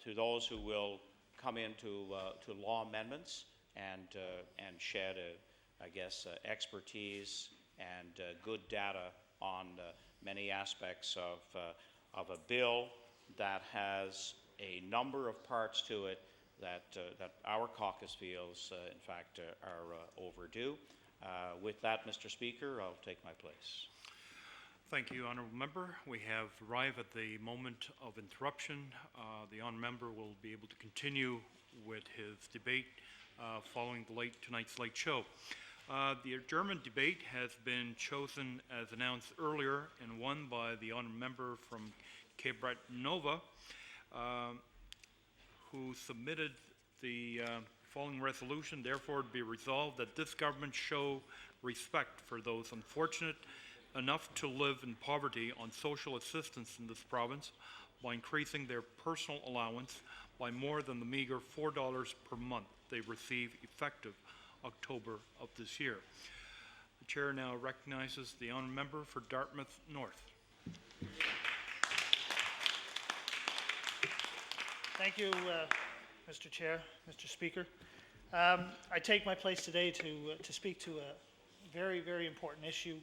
to those who will come into to law amendments and shed, expertise and good data on many aspects of a bill that has a number of parts to it that our caucus feels, in fact, are overdue. With that, Mr. Speaker, I'll take my place. Thank you, Honourable Member. We have arrived at the moment of interruption. The Honourable Member will be able to continue with his debate following tonight's late show. The adjournment debate has been chosen as announced earlier and won by the Honourable Member from Cape Breton Nova, who submitted the following resolution. Therefore, it be resolved that this government show respect for those unfortunate enough to live in poverty on social assistance in this province by increasing their personal allowance by more than the meager $4 per month they receive effective October of this year. The Chair now recognizes the Honourable Member for Dartmouth North. Thank you, Mr. Chair, Mr. Speaker. I take my place today to speak to a very, very important issue.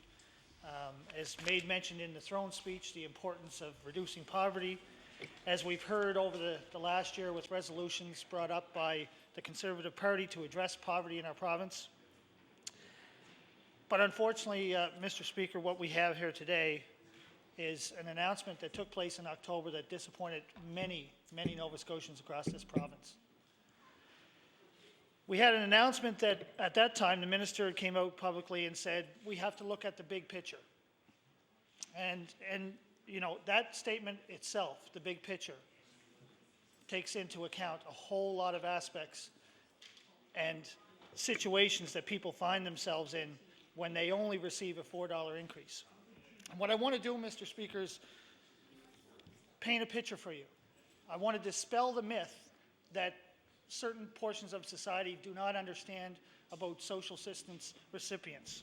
As made mention in the throne speech, the importance of reducing poverty, as we've heard over the last year with resolutions brought up by the Conservative Party to address poverty in our province. But unfortunately, Mr. Speaker, what we have here today is an announcement that took place in October that disappointed many, many Nova Scotians across this province. We had an announcement that at that time the minister came out publicly and said, we have to look at the big picture. And you know, that statement itself, the big picture, takes into account a whole lot of aspects and situations that people find themselves in when they only receive a $4 increase. And what I want to do, Mr. Speaker, is paint a picture for you. I want to dispel the myth that certain portions of society do not understand about social assistance recipients.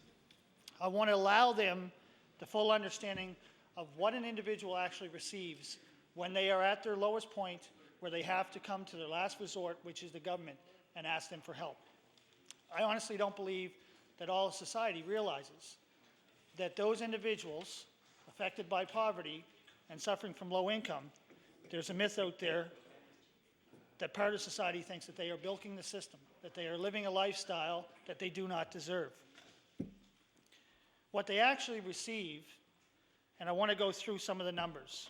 I want to allow them the full understanding of what an individual actually receives when they are at their lowest point, where they have to come to their last resort, which is the government, and ask them for help. I honestly don't believe that all of society realizes that those individuals affected by poverty and suffering from low income, there's a myth out there that part of society thinks that they are bilking the system, that they are living a lifestyle that they do not deserve. What they actually receive, and I want to go through some of the numbers.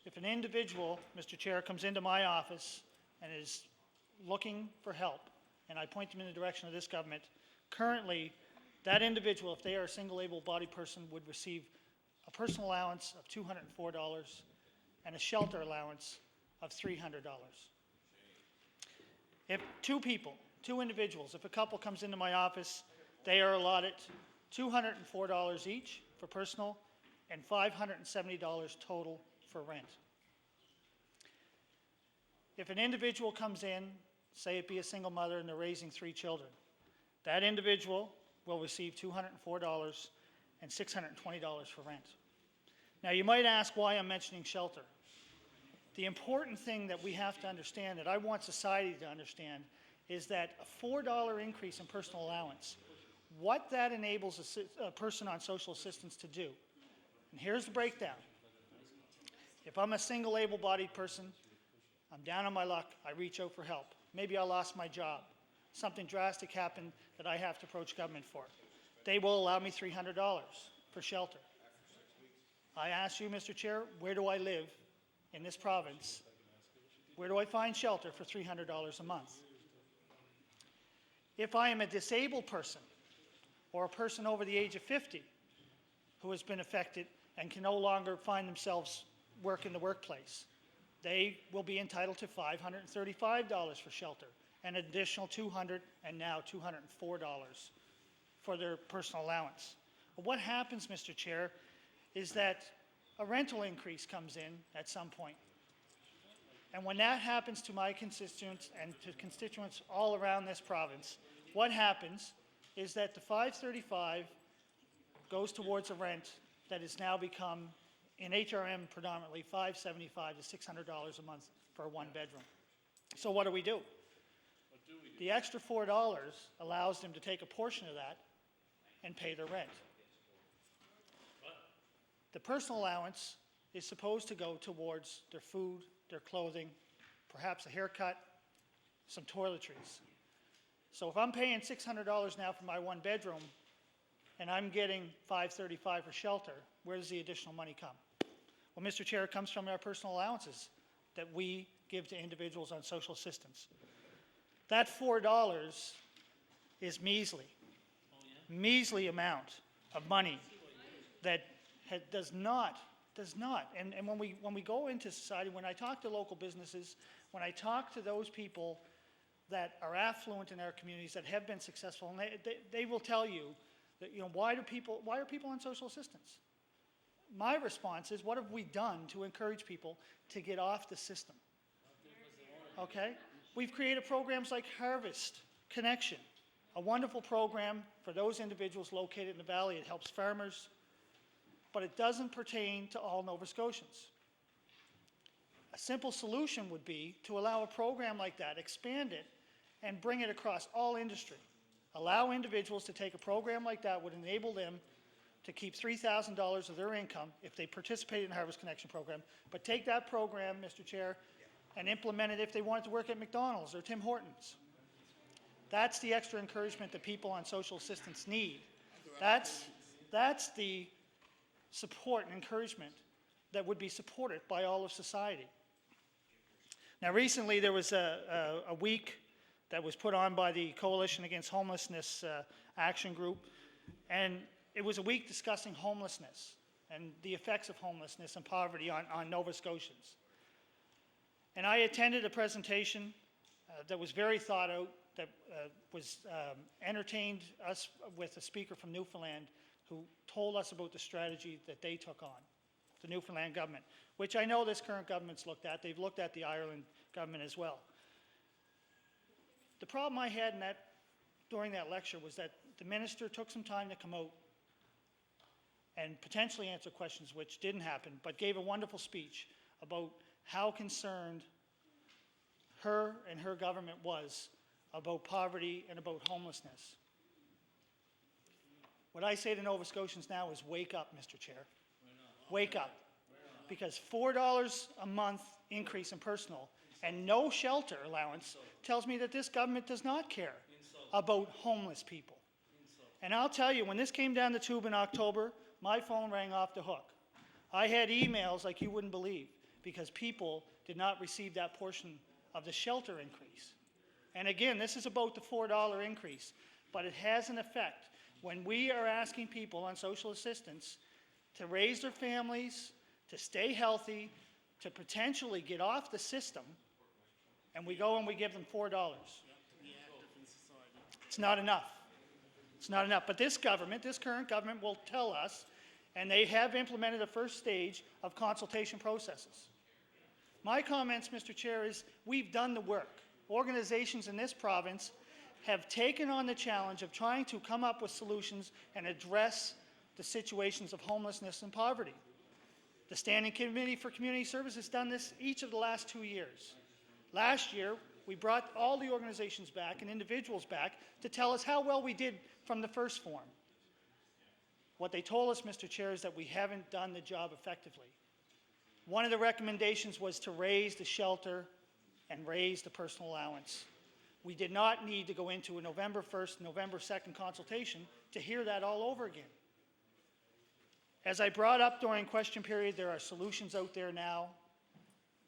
If an individual, Mr. Chair, comes into my office and is looking for help, and I point them in the direction of this government, currently that individual, if they are a single able-bodied person, would receive a personal allowance of $204 and a shelter allowance of $300. If two individuals, if a couple comes into my office, they are allotted $204 each for personal and $570 total for rent. If an individual comes in, say it be a single mother and they're raising 3 children, that individual will receive $204 and $620 for rent. Now you might ask why I'm mentioning shelter. The important thing that we have to understand, that I want society to understand, is that a $4 increase in personal allowance, what that enables a person on social assistance to do. And here's the breakdown. If I'm a single able-bodied person, I'm down on my luck, I reach out for help. Maybe I lost my job. Something drastic happened that I have to approach government for. They will allow me $300 for shelter. I ask you, Mr. Chair, where do I live in this province? Where do I find shelter for $300 a month? If I am a disabled person or a person over the age of 50 who has been affected and can no longer find themselves work in the workplace, they will be entitled to $535 for shelter, an additional $200 and now $204 for their personal allowance. But what happens, Mr. Chair, is that a rental increase comes in at some point. And when that happens to my constituents and to constituents all around this province, what happens is that the $535 goes towards a rent that has now become, in HRM predominantly, $575 to $600 a month for a one-bedroom. So what do? The extra $4 allows them to take a portion of that and pay their rent. The personal allowance is supposed to go towards their food, their clothing, perhaps a haircut, some toiletries. So if I'm paying $600 now for my one bedroom and I'm getting $535 for shelter, where does the additional money come? Well, Mr. Chair, it comes from our personal allowances that we give to individuals on social assistance. That $4 is measly, measly amount of money that does not, and when we go into society, when I talk to local businesses, when I talk to those people that are affluent in our communities that have been successful, and they will tell you that, you know, why are people on social assistance? My response is, what have we done to encourage people to get off the system? Okay? We've created programs like Harvest Connection, a wonderful program for those individuals located in the valley. It helps farmers, but it doesn't pertain to all Nova Scotians. A simple solution would be to allow a program like that, expand it, and bring it across all industry. Allow individuals to take a program like that would enable them to keep $3,000 of their income if they participate in the Harvest Connection program, but take that program, Mr. Chair, and implement it if they wanted to work at McDonald's or Tim Hortons. That's the extra encouragement that people on social assistance need. That's the support and encouragement that would be supported by all of society. Now, recently there was a week that was put on by the Coalition Against Homelessness Action Group, and it was a week discussing homelessness and the effects of homelessness and poverty on Nova Scotians. And I attended a presentation that was very thought out, that was entertained us with a speaker from Newfoundland who told us about the strategy that they took on, the Newfoundland government, which I know this current government's looked at. They've looked at the Ireland government as well. The problem I had during that lecture was that the minister took some time to come out and potentially answer questions, which didn't happen, but gave a wonderful speech about how concerned her and her government was about poverty and about homelessness. What I say to Nova Scotians now is wake up, Mr. Chair. Wake up. Because $4 a month increase in personal and no shelter allowance tells me that this government does not care about homeless people. And I'll tell you, when this came down the tube in October, my phone rang off the hook. I had emails like you wouldn't believe because people did not receive that portion of the shelter increase. And again, this is about the $4 increase, but it has an effect. When we are asking people on social assistance to raise their families, to stay healthy, to potentially get off the system, and we go and we give them $4. It's not enough. It's not enough. But this government, this current government will tell us, and they have implemented a first stage of consultation processes. My comments, Mr. Chair, is we've done the work. Organizations in this province have taken on the challenge of trying to come up with solutions and address the situations of homelessness and poverty. The Standing Committee for Community Service has done this each of the last 2 years. Last year, we brought all the organizations back and individuals back to tell us how well we did from the first form. What they told us, Mr. Chair, is that we haven't done the job effectively. One of the recommendations was to raise the shelter and raise the personal allowance. We did not need to go into a November 1st, November 2nd consultation to hear that all over again. As I brought up during question period, there are solutions out there now.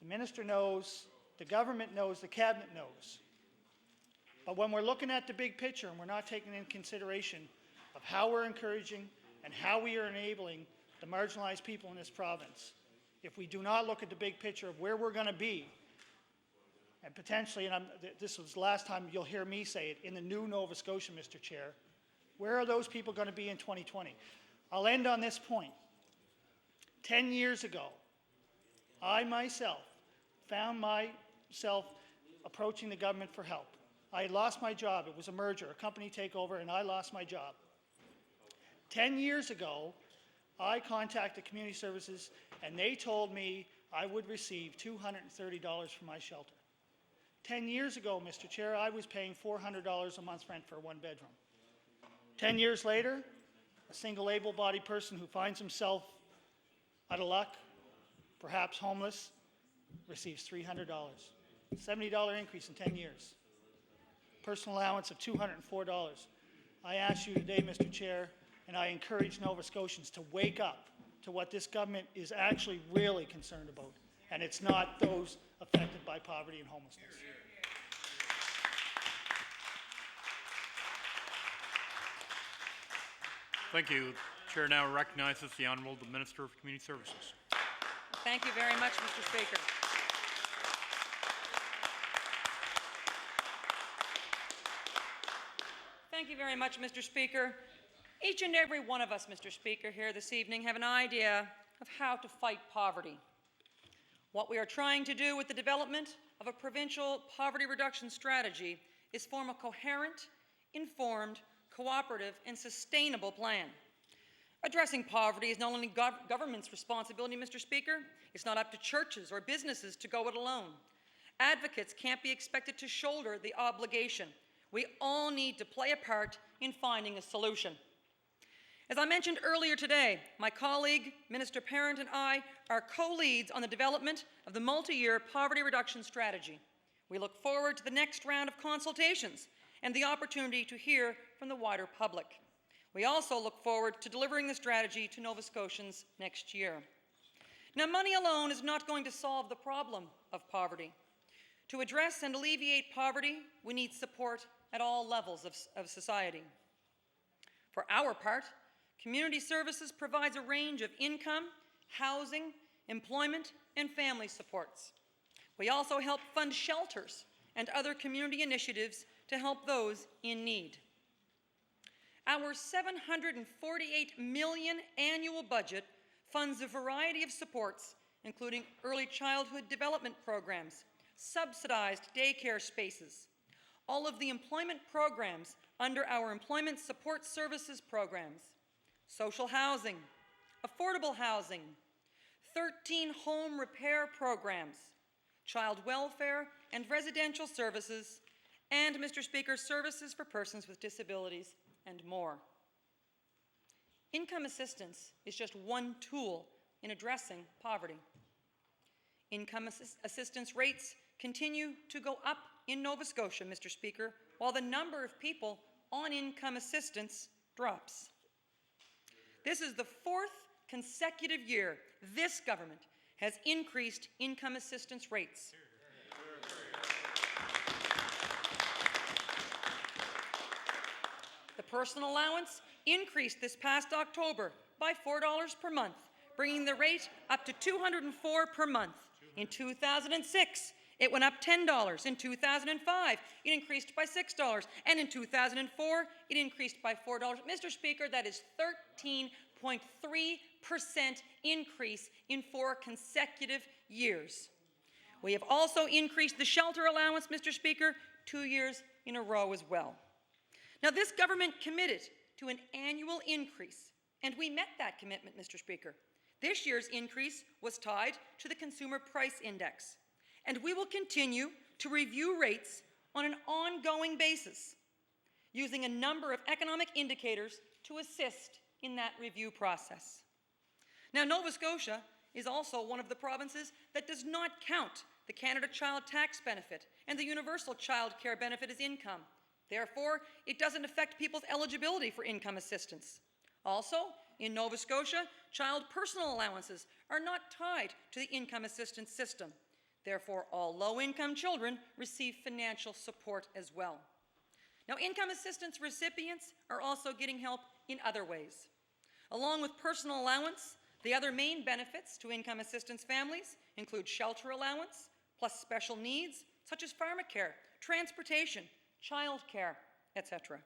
The minister knows, the government knows, the cabinet knows. But when we're looking at the big picture and we're not taking into consideration of how we're encouraging and how we are enabling the marginalized people in this province, if we do not look at the big picture of where we're going to be, and potentially, and this was the last time you'll hear me say it, in the new Nova Scotia, Mr. Chair, where are those people going to be in 2020? I'll end on this point. 10 years ago, I myself found myself approaching the government for help. I had lost my job. It was a merger, a company takeover, and I lost my job. 10 years ago, I contacted Community Services, and they told me I would receive $230 for my shelter. 10 years ago, Mr. Chair, I was paying $400 a month rent for a one-bedroom. 10 years later, a single able-bodied person who finds himself out of luck, perhaps homeless, receives $300. $70 increase in 10 years. Personal allowance of $204. I ask you today, Mr. Chair, and I encourage Nova Scotians to wake up to what this government is actually really concerned about, and it's not those affected by poverty and homelessness. Thank you. Chair now recognizes the Honourable the Minister of Community Services. Thank you very much, Mr. Speaker. Thank you very much, Mr. Speaker. Each and every one of us, Mr. Speaker, here this evening have an idea of how to fight poverty. What we are trying to do with the development of a provincial poverty reduction strategy is form a coherent, informed, cooperative, and sustainable plan. Addressing poverty is not only government's responsibility, Mr. Speaker, it's not up to churches or businesses to go it alone. Advocates can't be expected to shoulder the obligation. We all need to play a part in finding a solution. As I mentioned earlier today, my colleague, Minister Parent, and I are co-leads on the development of the multi-year poverty reduction strategy. We look forward to the next round of consultations and the opportunity to hear from the wider public. We also look forward to delivering the strategy to Nova Scotians next year. Now, money alone is not going to solve the problem of poverty. To address and alleviate poverty, we need support at all levels of society. For our part, Community Services provides a range of income, housing, employment, and family supports. We also help fund shelters and other community initiatives to help those in need. Our $748 million annual budget funds a variety of supports, including early childhood development programs, subsidized daycare spaces, all of the employment programs under our Employment Support Services programs, social housing, affordable housing, 13 home repair programs, child welfare and residential services, and, Mr. Speaker, services for persons with disabilities, and more. Income assistance is just one tool in addressing poverty. Income assistance rates continue to go up in Nova Scotia, Mr. Speaker, while the number of people on income assistance drops. This is the fourth consecutive year this government has increased income assistance rates. The personal allowance increased this past October by $4 per month, bringing the rate up to $204 per month. In 2006, it went up $10. In 2005, it increased by $6. And in 2004, it increased by $4. Mr. Speaker, that is 13.3% increase in 4 consecutive years. We have also increased the shelter allowance, Mr. Speaker, 2 years in a row as well. Now, this government committed to an annual increase, and we met that commitment, Mr. Speaker. This year's increase was tied to the Consumer Price Index, and we will continue to review rates on an ongoing basis, using a number of economic indicators to assist in that review process. Now, Nova Scotia is also one of the provinces that does not count the Canada Child Tax Benefit and the Universal Child Care Benefit as income. Therefore, it doesn't affect people's eligibility for income assistance. Also, in Nova Scotia, child personal allowances are not tied to the income assistance system. Therefore, all low-income children receive financial support as well. Now, income assistance recipients are also getting help in other ways. Along with personal allowance, the other main benefits to income assistance families include shelter allowance, plus special needs such as pharmacare, transportation, child care, etc.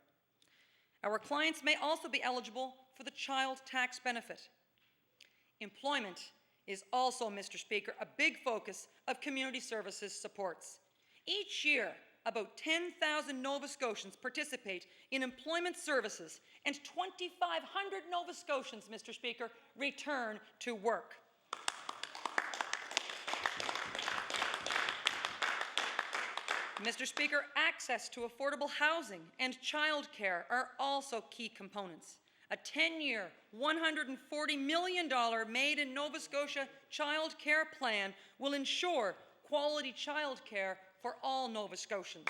Our clients may also be eligible for the child tax benefit. Employment is also, Mr. Speaker, a big focus of Community Services supports. Each year, about 10,000 Nova Scotians participate in employment services, and 2,500 Nova Scotians, Mr. Speaker, return to work. Mr. Speaker, access to affordable housing and childcare are also key components. A 10-year, $140 million Made in Nova Scotia child care plan will ensure quality child care for all Nova Scotians.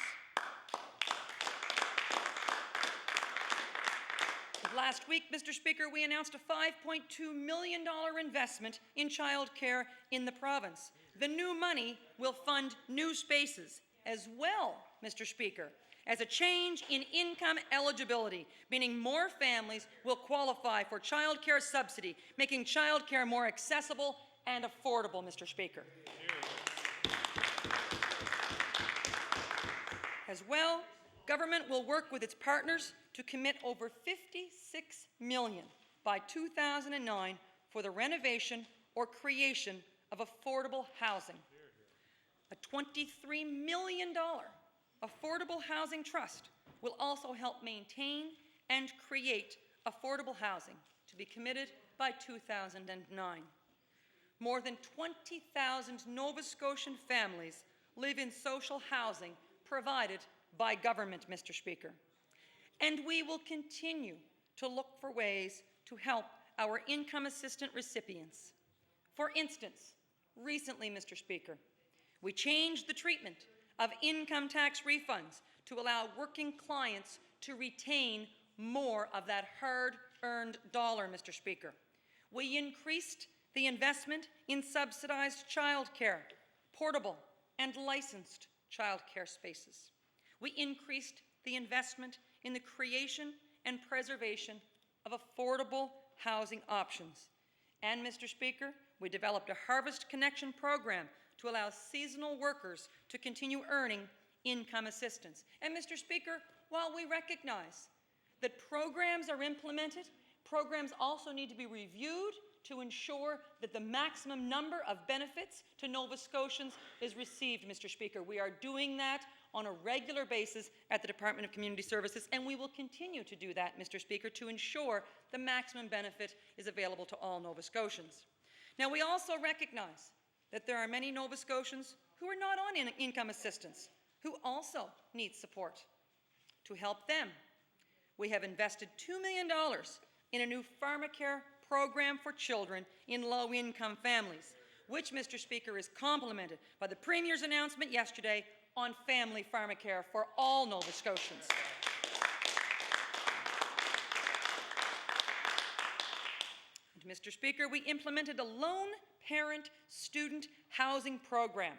Last week, Mr. Speaker, we announced a $5.2 million investment in child care in the province. The new money will fund new spaces as well, Mr. Speaker, as a change in income eligibility, meaning more families will qualify for child care subsidy, making child care more accessible and affordable, Mr. Speaker. As well, government will work with its partners to commit over $56 million by 2009 for the renovation or creation of affordable housing. A $23 million affordable housing trust will also help maintain and create affordable housing to be committed by 2009. More than 20,000 Nova Scotian families live in social housing provided by government, Mr. Speaker. And we will continue to look for ways to help our income assistance recipients. For instance, recently, Mr. Speaker, we changed the treatment of income tax refunds to allow working clients to retain more of that hard-earned dollar, Mr. Speaker. We increased the investment in subsidized childcare, portable and licensed childcare spaces. We increased the investment in the creation and preservation of affordable housing options. And, Mr. Speaker, we developed a Harvest Connection program to allow seasonal workers to continue earning income assistance. And, Mr. Speaker, while we recognize that programs are implemented, programs also need to be reviewed to ensure that the maximum number of benefits to Nova Scotians is received, Mr. Speaker. We are doing that on a regular basis at the Department of Community Services, and we will continue to do that, Mr. Speaker, to ensure the maximum benefit is available to all Nova Scotians. Now, we also recognize that there are many Nova Scotians who are not on income assistance, who also need support. To help them, we have invested $2 million in a new pharmacare program for children in low-income families, which, Mr. Speaker, is complemented by the Premier's announcement yesterday on family pharmacare for all Nova Scotians. And, Mr. Speaker, we implemented a lone parent student housing program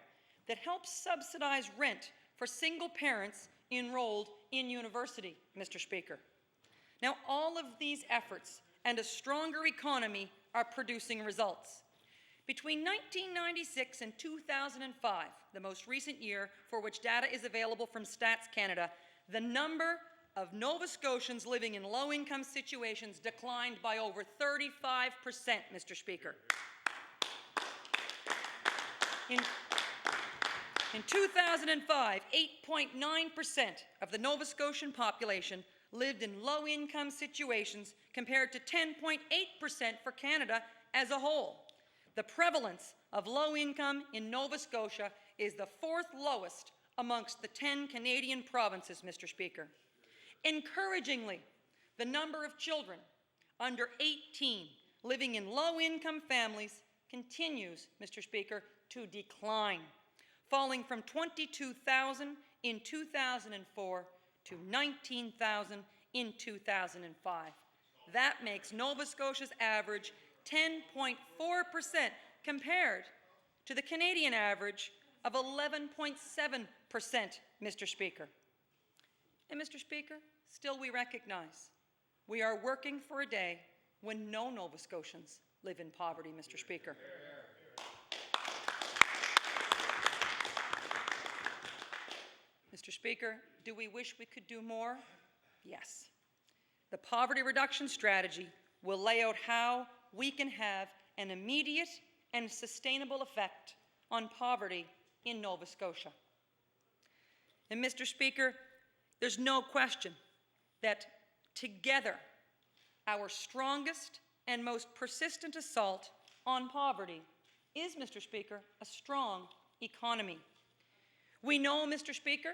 that helps subsidize rent for single parents enrolled in university, Mr. Speaker. Now, all of these efforts and a stronger economy are producing results. Between 1996 and 2005, the most recent year for which data is available from Stats Canada, the number of Nova Scotians living in low-income situations declined by over 35%, Mr. Speaker. In 2005, 8.9% of the Nova Scotian population lived in low-income situations compared to 10.8% for Canada as a whole. The prevalence of low income in Nova Scotia is the fourth lowest amongst the 10 Canadian provinces, Mr. Speaker. Encouragingly, the number of children under 18 living in low-income families continues, Mr. Speaker, to decline, falling from 22,000 in 2004 to 19,000 in 2005. That makes Nova Scotia's average 10.4% compared to the Canadian average of 11.7%, Mr. Speaker. And, Mr. Speaker, still we recognize we are working for a day when no Nova Scotians live in poverty, Mr. Speaker. Mr. Speaker, do we wish we could do more? Yes. The poverty reduction strategy will lay out how we can have an immediate and sustainable effect on poverty in Nova Scotia. And, Mr. Speaker, there's no question that together our strongest and most persistent assault on poverty is, Mr. Speaker, a strong economy. We know, Mr. Speaker,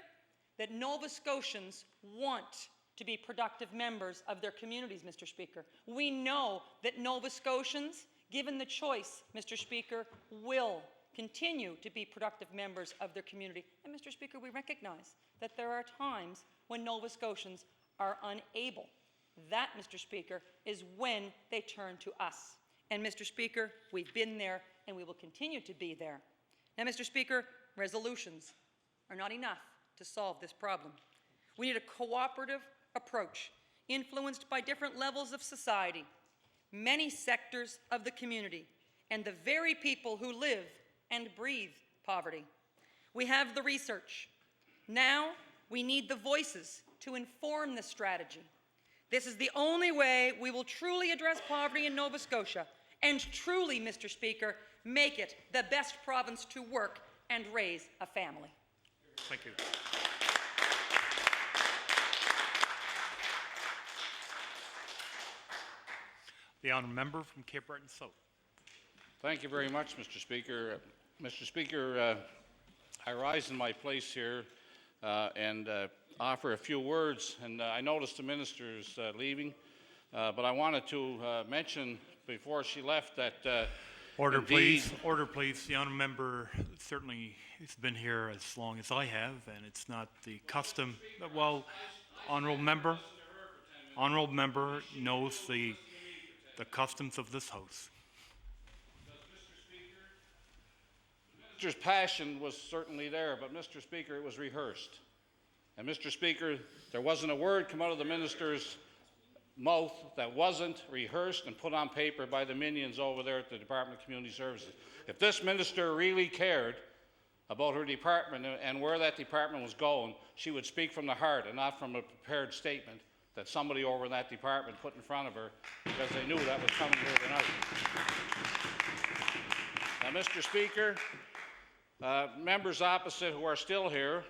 that Nova Scotians want to be productive members of their communities, Mr. Speaker. We know that Nova Scotians, given the choice, Mr. Speaker, will continue to be productive members of their community. And, Mr. Speaker, we recognize that there are times when Nova Scotians are unable. That, Mr. Speaker, is when they turn to us. And, Mr. Speaker, we've been there and we will continue to be there. Now, Mr. Speaker, resolutions are not enough to solve this problem. We need a cooperative approach influenced by different levels of society, many sectors of the community, and the very people who live and breathe poverty. We have the research. Now we need the voices to inform the strategy. This is the only way we will truly address poverty in Nova Scotia and truly, Mr. Speaker, make it the best province to work and raise a family. Thank you. The honourable member from Cape Breton South. Thank you very much, Mr. Speaker. Mr. Speaker, I rise in my place here and offer a few words. And I noticed the minister is leaving, but I wanted to mention before she left that Order, indeed, please. Order, please. The honourable member certainly has been here as long as I have, and it's not the custom. Well, honourable member knows the customs of this house. The minister's passion was certainly there, but Mr. Speaker, it was rehearsed. And Mr. Speaker, there wasn't a word come out of the minister's mouth that wasn't rehearsed and put on paper by the minions over there at the Department of Community Services. If this minister really cared about her department and where that department was going, she would speak from the heart and not from a prepared statement that somebody over in that department put in front of her because they knew that was coming here tonight. Now, Mr. Speaker, members opposite who are still here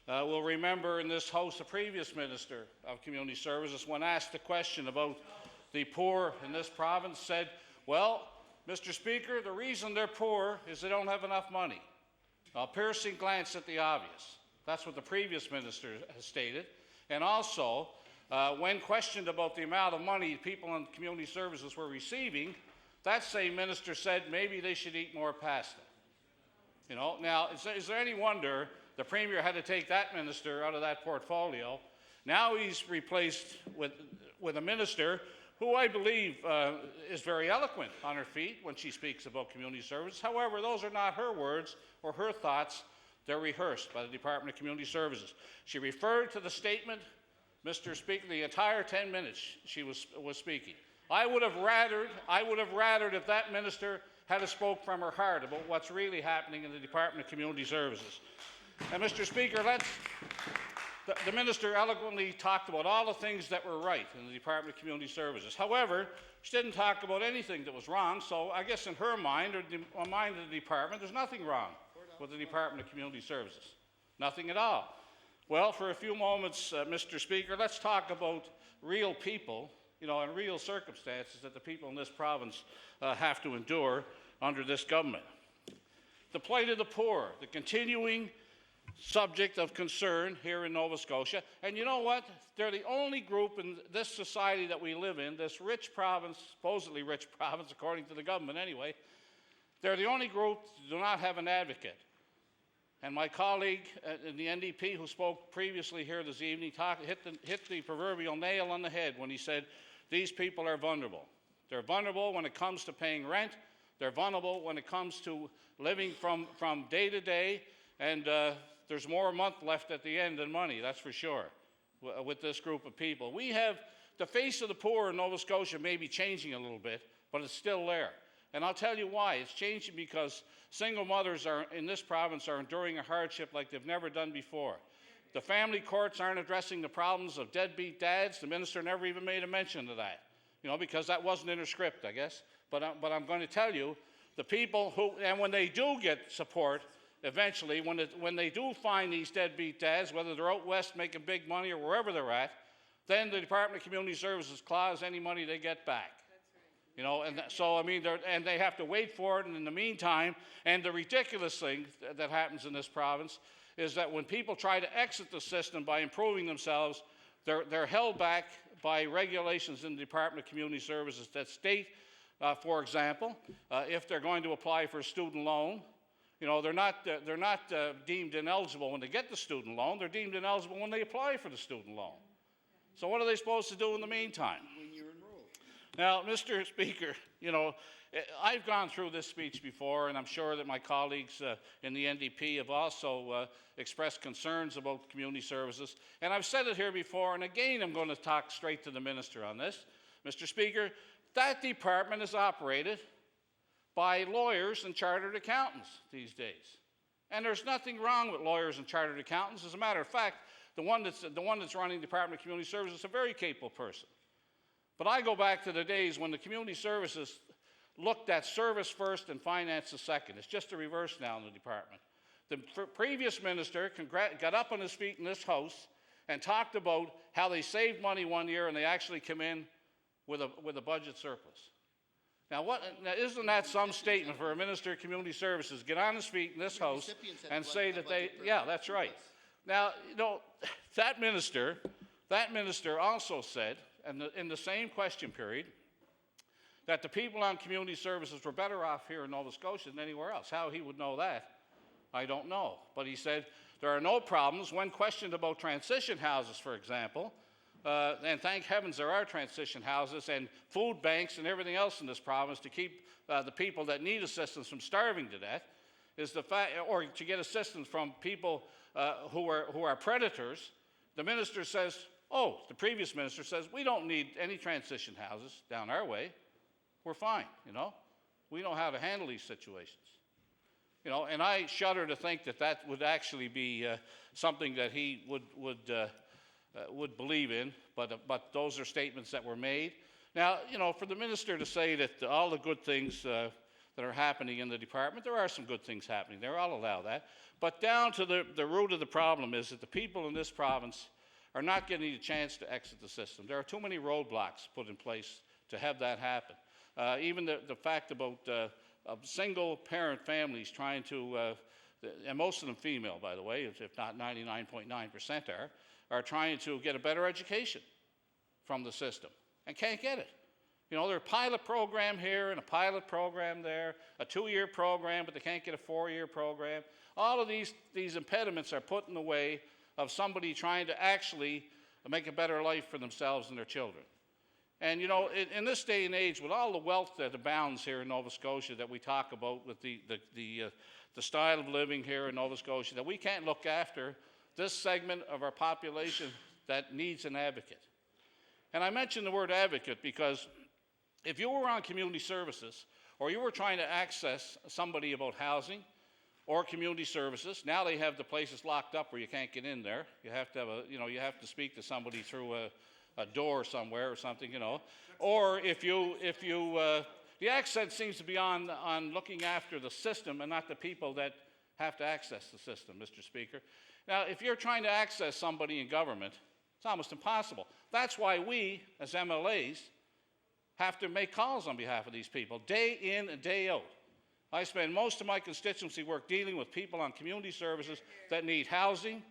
will remember in this House a previous Minister of Community Services, when asked a question about the poor in this province, said, well, Mr. Speaker, the reason they're poor is they don't have enough money. A piercing glance at the obvious. That's what the previous minister has stated. And also, when questioned about the amount of money people in community services were receiving, that same minister said maybe they should eat more pasta. You know, now, is there any wonder the Premier had to take that minister out of that portfolio? Now he's replaced with a minister who I believe is very eloquent on her feet when she speaks about community service. However, those are not her words or her thoughts. They're rehearsed by the Department of Community Services. She referred to the statement, Mr. Speaker, the entire 10 minutes she was speaking. I would have rathered if that minister had spoke from her heart about what's really happening in the Department of Community Services. And Mr. Speaker, the minister eloquently talked about all the things that were right in the Department of Community Services. However, she didn't talk about anything that was wrong, so I guess in her mind, or the mind of the department, there's nothing wrong with the Department of Community Services. Nothing at all. Well, for a few moments, Mr. Speaker, let's talk about real people, you know, and real circumstances that the people in this province have to endure under this government. The plight of the poor, the continuing subject of concern here in Nova Scotia. And you know what? They're the only group in this society that we live in, this rich province, supposedly rich province, according to the government anyway, they're the only group that do not have an advocate. And my colleague in the NDP who spoke previously here this evening hit the proverbial nail on the head when he said, these people are vulnerable. They're vulnerable when it comes to paying rent. They're vulnerable when it comes to living from day to day. And there's more a month left at the end than money, that's for sure, with this group of people. We have the face of the poor in Nova Scotia may be changing a little bit, but it's still there. And I'll tell you why. It's changing because single mothers in this province are enduring a hardship like they've never done before. The family courts aren't addressing the problems of deadbeat dads. The minister never even made a mention of that, you know, because that wasn't in her script, I guess. But I'm going to tell you, the people who, and when they do get support, eventually, when they do find these deadbeat dads, whether they're out west making big money or wherever they're at, then the Department of Community Services claws any money they get back. You know, and so, I mean, and they have to wait for it, and in the meantime, and the ridiculous thing that happens in this province is that when people try to exit the system by improving themselves, they're held back by regulations in the Department of Community Services that state, for example, if they're going to apply for a student loan, you know, they're not deemed ineligible when they get the student loan. They're deemed ineligible when they apply for the student loan. So what are they supposed to do in the meantime? When you're enrolled. Now, Mr. Speaker, you know, I've gone through this speech before, and I'm sure that my colleagues in the NDP have also expressed concerns about community services. And I've said it here before, and again, I'm going to talk straight to the minister on this. Mr. Speaker, that department is operated by lawyers and chartered accountants these days. And there's nothing wrong with lawyers and chartered accountants. As a matter of fact, the one that's running the Department of Community Services is a very capable person. But I go back to the days when the community services looked at service first and finance second. It's just the reverse now in the department. The previous minister got up on his feet in this House and talked about how they saved money one year and they actually come in with a budget surplus. Now, isn't that some statement for a minister of community services? Get on his feet in this House and say that they, yeah, that's right. Now, you know, that minister also said, and in the same question period, that the people on community services were better off here in Nova Scotia than anywhere else. How he would know that, I don't know. But he said there are no problems when questioned about transition houses, for example. And thank heavens there are transition houses and food banks and everything else in this province to keep the people that need assistance from starving to death, is the fact, or to get assistance from people who are predators. The minister says, the previous minister says, we don't need any transition houses down our way. We're fine, you know. We know how to handle these situations. You know, and I shudder to think that would actually be something that he would believe in, but those are statements that were made. Now, you know, for the minister to say that all the good things that are happening in the department, there are some good things happening there, I'll allow that. But down to the root of the problem is that the people in this province are not getting a chance to exit the system. There are too many roadblocks put in place to have that happen. Even the fact about single-parent families trying to, and most of them female, by the way, if not 99.9% are trying to get a better education from the system and can't get it. You know, there's a pilot program here and a pilot program there, a 2-year program, but they can't get a 4-year program. All of these impediments are put in the way of somebody trying to actually make a better life for themselves and their children. And, you know, in this day and age, with all the wealth that abounds here in Nova Scotia that we talk about, with the style of living here in Nova Scotia, that we can't look after this segment of our population that needs an advocate. And I mention the word advocate because if you were on community services or you were trying to access somebody about housing or community services, now they have the places locked up where you can't get in there. You have to have you have to speak to somebody through a door somewhere or something, you know. Or the accent seems to be on looking after the system and not the people that have to access the system, Mr. Speaker. Now, if you're trying to access somebody in government, it's almost impossible. That's why we, as MLAs, have to make calls on behalf of these people, day in and day out. I spend most of my constituency work dealing with people on community services that need housing,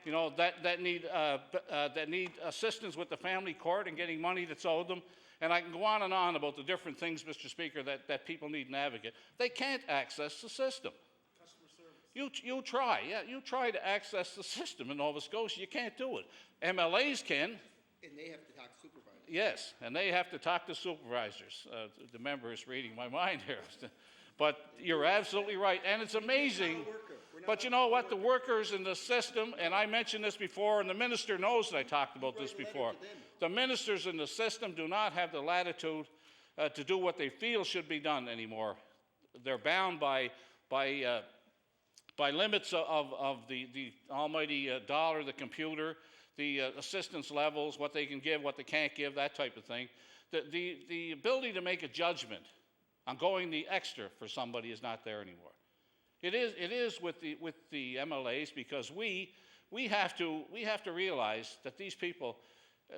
you know, that need assistance with the family court and getting money that's owed them. And I can go on and on about the different things, Mr. Speaker, that people need an advocate. They can't access the system. You try to access the system in Nova Scotia. You can't do it. MLAs can. And they have to talk to supervisors. Yes, and they have to talk to supervisors. The member is reading my mind here. But you're absolutely right, and it's amazing. But you know what? The workers in the system, and I mentioned this before, and the minister knows that I talked about this before. The ministers in the system do not have the latitude to do what they feel should be done anymore. They're bound by limits of the almighty dollar, the computer, the assistance levels, what they can give, what they can't give, that type of thing. The ability to make a judgment on going the extra for somebody is not there anymore. It is with the MLAs, because we have to realize that these people,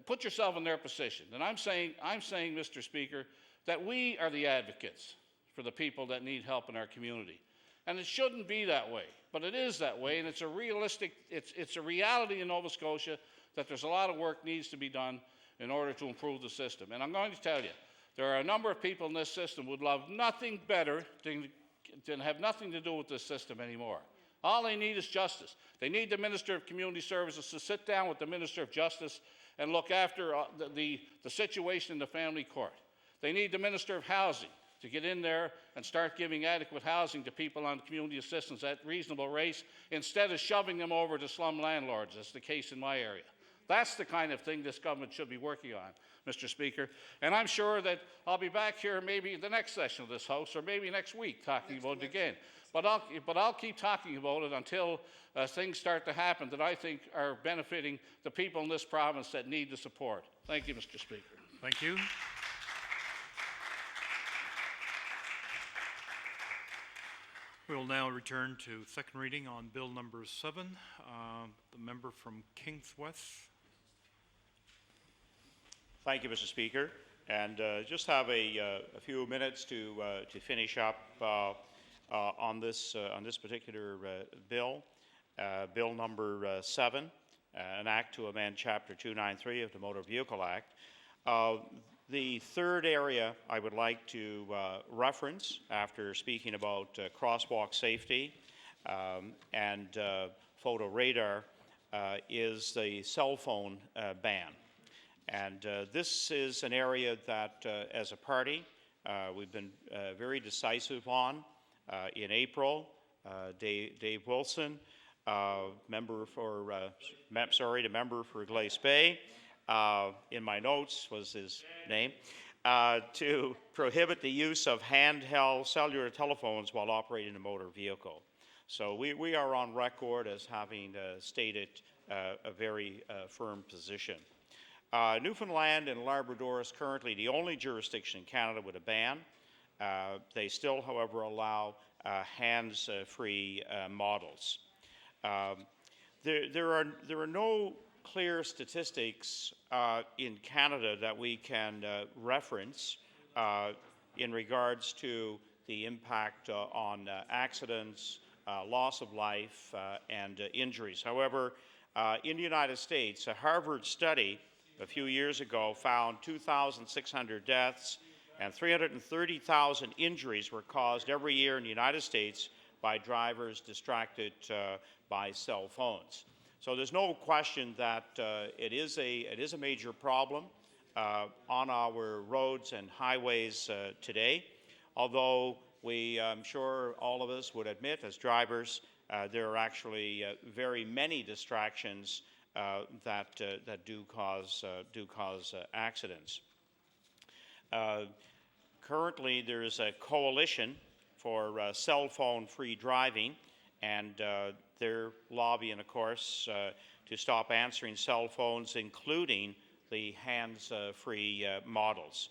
put yourself in their position. And I'm saying, Mr. Speaker, that we are the advocates for the people that need help in our community. And it shouldn't be that way, but it is that way, and it's a realistic, it's a reality in Nova Scotia that there's a lot of work needs to be done in order to improve the system. And I'm going to tell you, there are a number of people in this system who would love nothing better than have nothing to do with this system anymore. All they need is justice. They need the Minister of Community Services to sit down with the Minister of Justice and look after the situation in the family court. They need the Minister of Housing to get in there and start giving adequate housing to people on community assistance at reasonable rates instead of shoving them over to slum landlords, as the case in my area. That's the kind of thing this government should be working on, Mr. Speaker. And I'm sure that I'll be back here maybe the next session of this House or maybe next week talking about it again. But I'll keep talking about it until things start to happen that I think are benefiting the people in this province that need the support. Thank you, Mr. Speaker. Thank you. We will now return to second reading on Bill number 7. The member from Kings West. Thank you, Mr. Speaker. And just have a few minutes to finish up on this particular bill, Bill number 7, an act to amend Chapter 293 of the Motor Vehicle Act. The third area I would like to reference after speaking about crosswalk safety and photo radar is the cell phone ban. And this is an area that, as a party, we've been very decisive on. In April, Dave Wilson, the member for Glace Bay, in my notes was his name, to prohibit the use of handheld cellular telephones while operating a motor vehicle. So we are on record as having stated a very firm position. Newfoundland and Labrador is currently the only jurisdiction in Canada with a ban. They still, however, allow hands-free models. There are no clear statistics in Canada that we can reference in regards to the impact on accidents, loss of life, and injuries. However, in the United States, a Harvard study a few years ago found 2,600 deaths and 330,000 injuries were caused every year in the United States by drivers distracted by cell phones. So there's no question that it is a major problem on our roads and highways today. Although I'm sure all of us would admit, as drivers, there are actually very many distractions that do cause accidents. Currently, there is a coalition for cell phone-free driving, and they're lobbying, of course, to stop answering cell phones, including the hands-free models.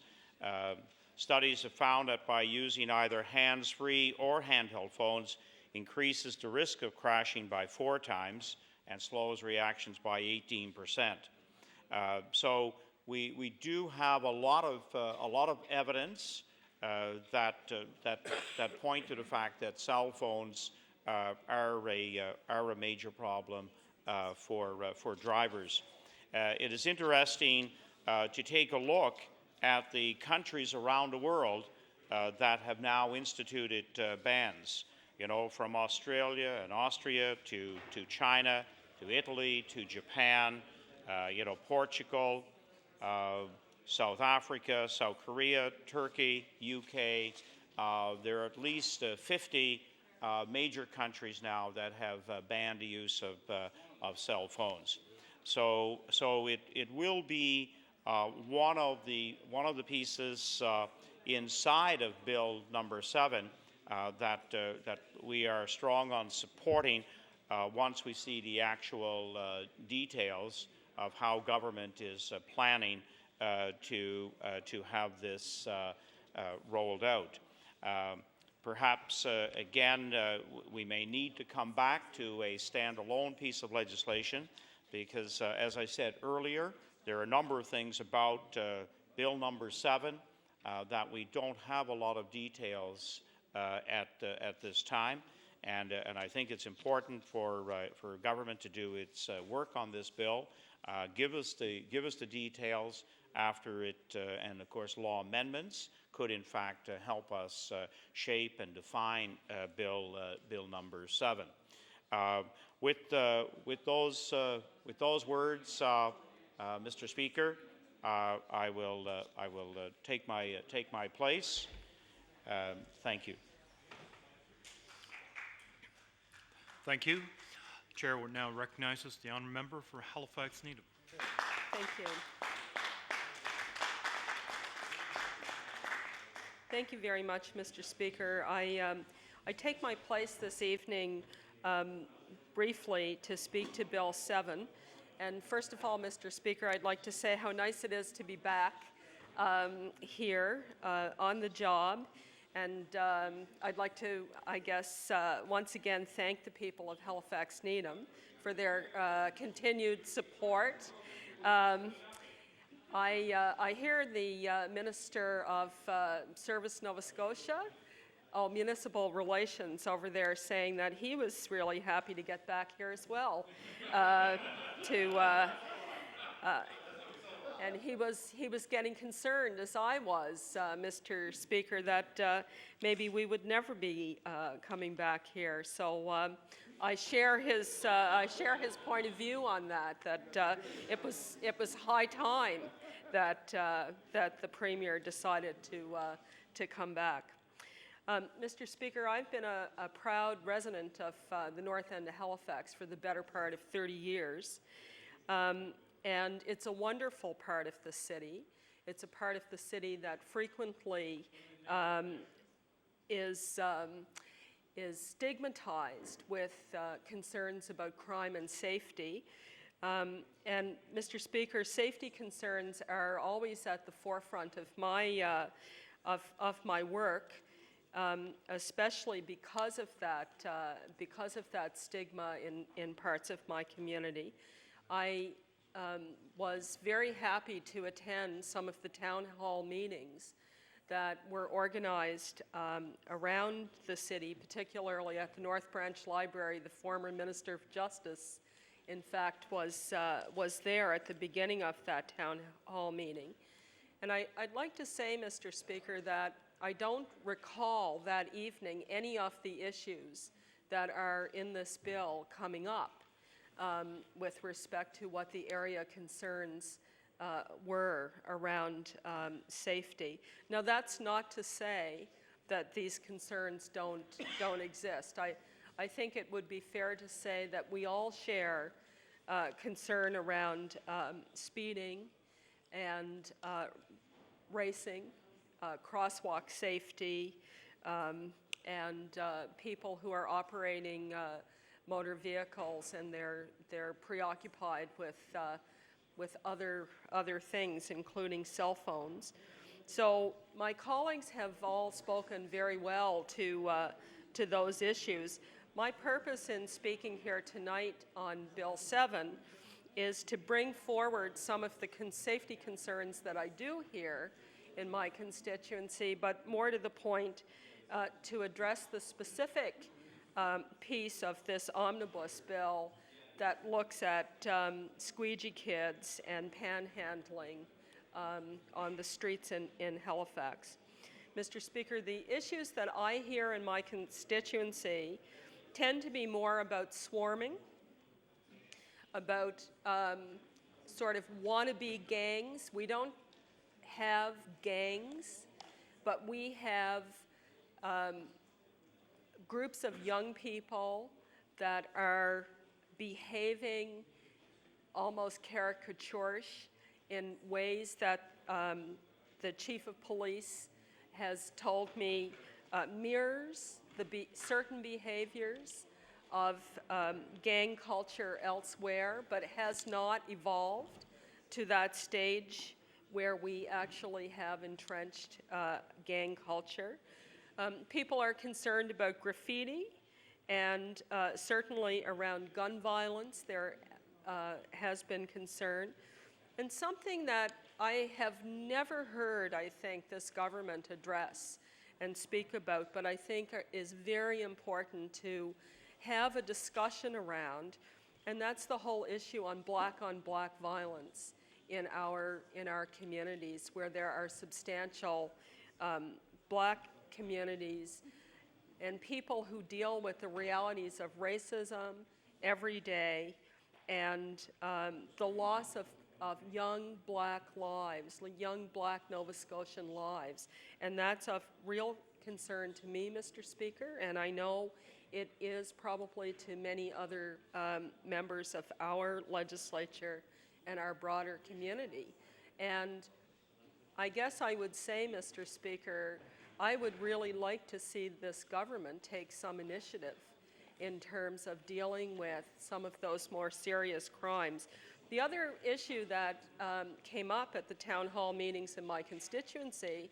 Studies have found that by using either hands-free or handheld phones increases the risk of crashing by 4 times and slows reactions by 18%. So we do have a lot of evidence that point to the fact that cell phones are a major problem for drivers. It is interesting to take a look at the countries around the world that have now instituted bans. You know, from Australia and Austria to China, to Italy, to Japan, Portugal, South Africa, South Korea, Turkey, UK. There are at least 50 major countries now that have banned the use of cell phones. So it will be one of the pieces inside of Bill number 7 that we are strong on supporting once we see the actual details of how government is planning to have this rolled out. Perhaps, again, we may need to come back to a standalone piece of legislation because, as I said earlier, there are a number of things about Bill number 7 that we don't have a lot of details at this time. and I think it's important for government to do its work on this bill. Give us the details after it, and of course law amendments could in fact help us shape and define bill number 7. With those words, Mr. Speaker, I will take my place. Thank you. Thank you. Chair will now recognizes the honourable member for Halifax Needham. Thank you. Thank you very much, Mr. Speaker. I take my place this evening briefly to speak to Bill 7. And first of all, Mr. Speaker, I'd like to say how nice it is to be back here on the job. And I'd like to, I guess, once again thank the people of Halifax Needham for their continued support. I hear the Minister of Service Nova Scotia, Municipal Relations over there, saying that he was really happy to get back here as well. And he was getting concerned, as I was, Mr. Speaker, that maybe we would never be coming back here. So I share his point of view on that. That it was high time that the Premier decided to come back. Mr. Speaker, I've been a proud resident of the north end of Halifax for the better part of 30 years. And it's a wonderful part of the city. It's a part of the city that frequently is stigmatized with concerns about crime and safety. And Mr. Speaker, safety concerns are always at the forefront of my work, especially because of that stigma in parts of my community. I was very happy to attend some of the town hall meetings that were organized around the city, particularly at the North Branch Library. The former Minister of Justice, in fact, was there at the beginning of that town hall meeting. And I'd like to say, Mr. Speaker, that I don't recall that evening any of the issues that are in this bill coming up with respect to what the area concerns were around safety. Now, that's not to say that these concerns don't exist. I think it would be fair to say that we all share concern around speeding and racing, crosswalk safety, and people who are operating motor vehicles, and they're preoccupied with other things, including cell phones. So my colleagues have all spoken very well to those issues. My purpose in speaking here tonight on Bill 7 is to bring forward some of the safety concerns that I do hear in my constituency, but more to the point, to address the specific piece of this omnibus bill that looks at squeegee kids and panhandling on the streets in Halifax. Mr. Speaker, the issues that I hear in my constituency tend to be more about swarming, about sort of wannabe gangs. We don't have gangs, but we have groups of young people that are behaving almost caricaturish in ways that the chief of police has told me mirrors certain behaviors of gang culture elsewhere, but has not evolved to that stage where we actually have entrenched gang culture. People are concerned about graffiti, and certainly around gun violence there has been concern. And something that I have never heard, I think, this government address, and speak about, but I think is very important to have a discussion around, and that's the whole issue on black violence in our communities, where there are substantial black communities and people who deal with the realities of racism every day, and the loss of young black lives, young black Nova Scotian lives. And that's of real concern to me, Mr. Speaker, and I know it is probably to many other members of our legislature and our broader community. And I guess I would say, Mr. Speaker, I would really like to see this government take some initiative in terms of dealing with some of those more serious crimes. The other issue that came up at the town hall meetings in my constituency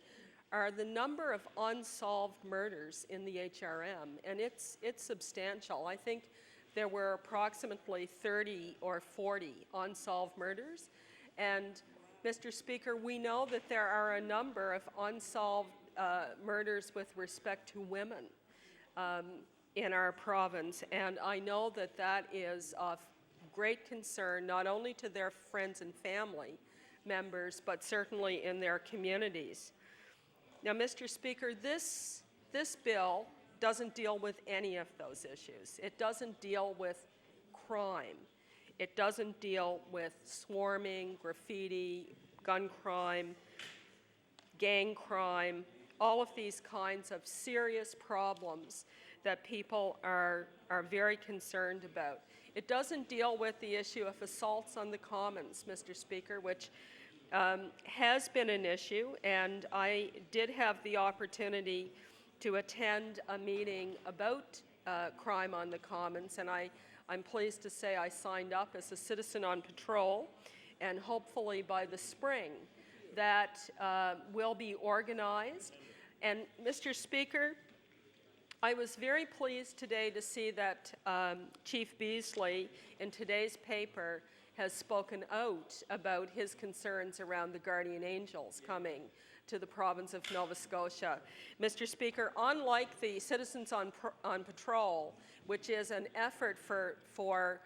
are the number of unsolved murders in the HRM, and it's substantial. I think there were approximately 30 or 40 unsolved murders, and Mr. Speaker, we know that there are a number of unsolved murders with respect to women in our province, and I know that that is of great concern not only to their friends and family members, but certainly in their communities. Now, Mr. Speaker, this bill doesn't deal with any of those issues. It doesn't deal with crime. It doesn't deal with swarming, graffiti, gun crime, gang crime, all of these kinds of serious problems that people are very concerned about. It doesn't deal with the issue of assaults on the commons, Mr. Speaker, which has been an issue, and I did have the opportunity to attend a meeting about crime on the commons, and I'm pleased to say I signed up as a citizen on patrol, and hopefully by the spring that will be organized. And Mr. Speaker, I was very pleased today to see that Chief Beasley in today's paper has spoken out about his concerns around the guardian angels coming to the province of Nova Scotia. Mr. Speaker, unlike the Citizens on Patrol, which is an effort for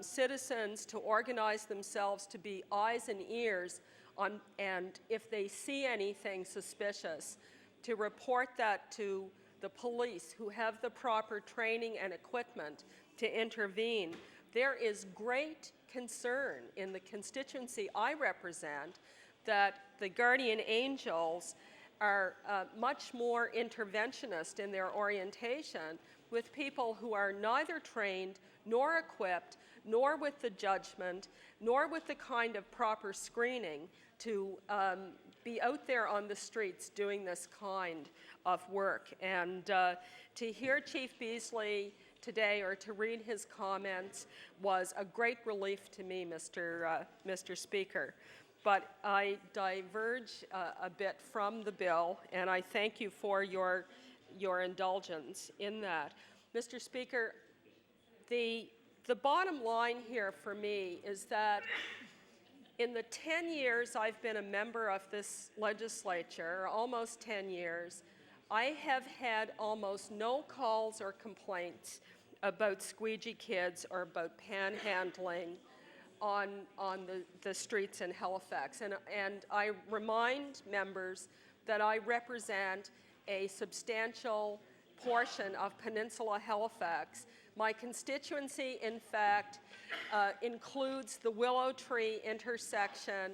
citizens to organize themselves to be eyes and ears on, and if they see anything suspicious, to report that to the police who have the proper training and equipment to intervene. There is great concern in the constituency I represent that the guardian angels are much more interventionist in their orientation with people who are neither trained nor equipped, nor with the judgment, nor with the kind of proper screening to be out there on the streets doing this kind of work. And to hear Chief Beasley today, or to read his comments, was a great relief to me, Mr. Speaker. But I diverge a bit from the bill, and I thank you for your indulgence in that. Mr. Speaker, the bottom line here for me is that in the 10 years I've been a member of this legislature, almost 10 years, I have had almost no calls or complaints about squeegee kids or about panhandling on the streets in Halifax. And I remind members that I represent a substantial portion of Peninsula Halifax. My constituency, in fact, includes the Willow Tree intersection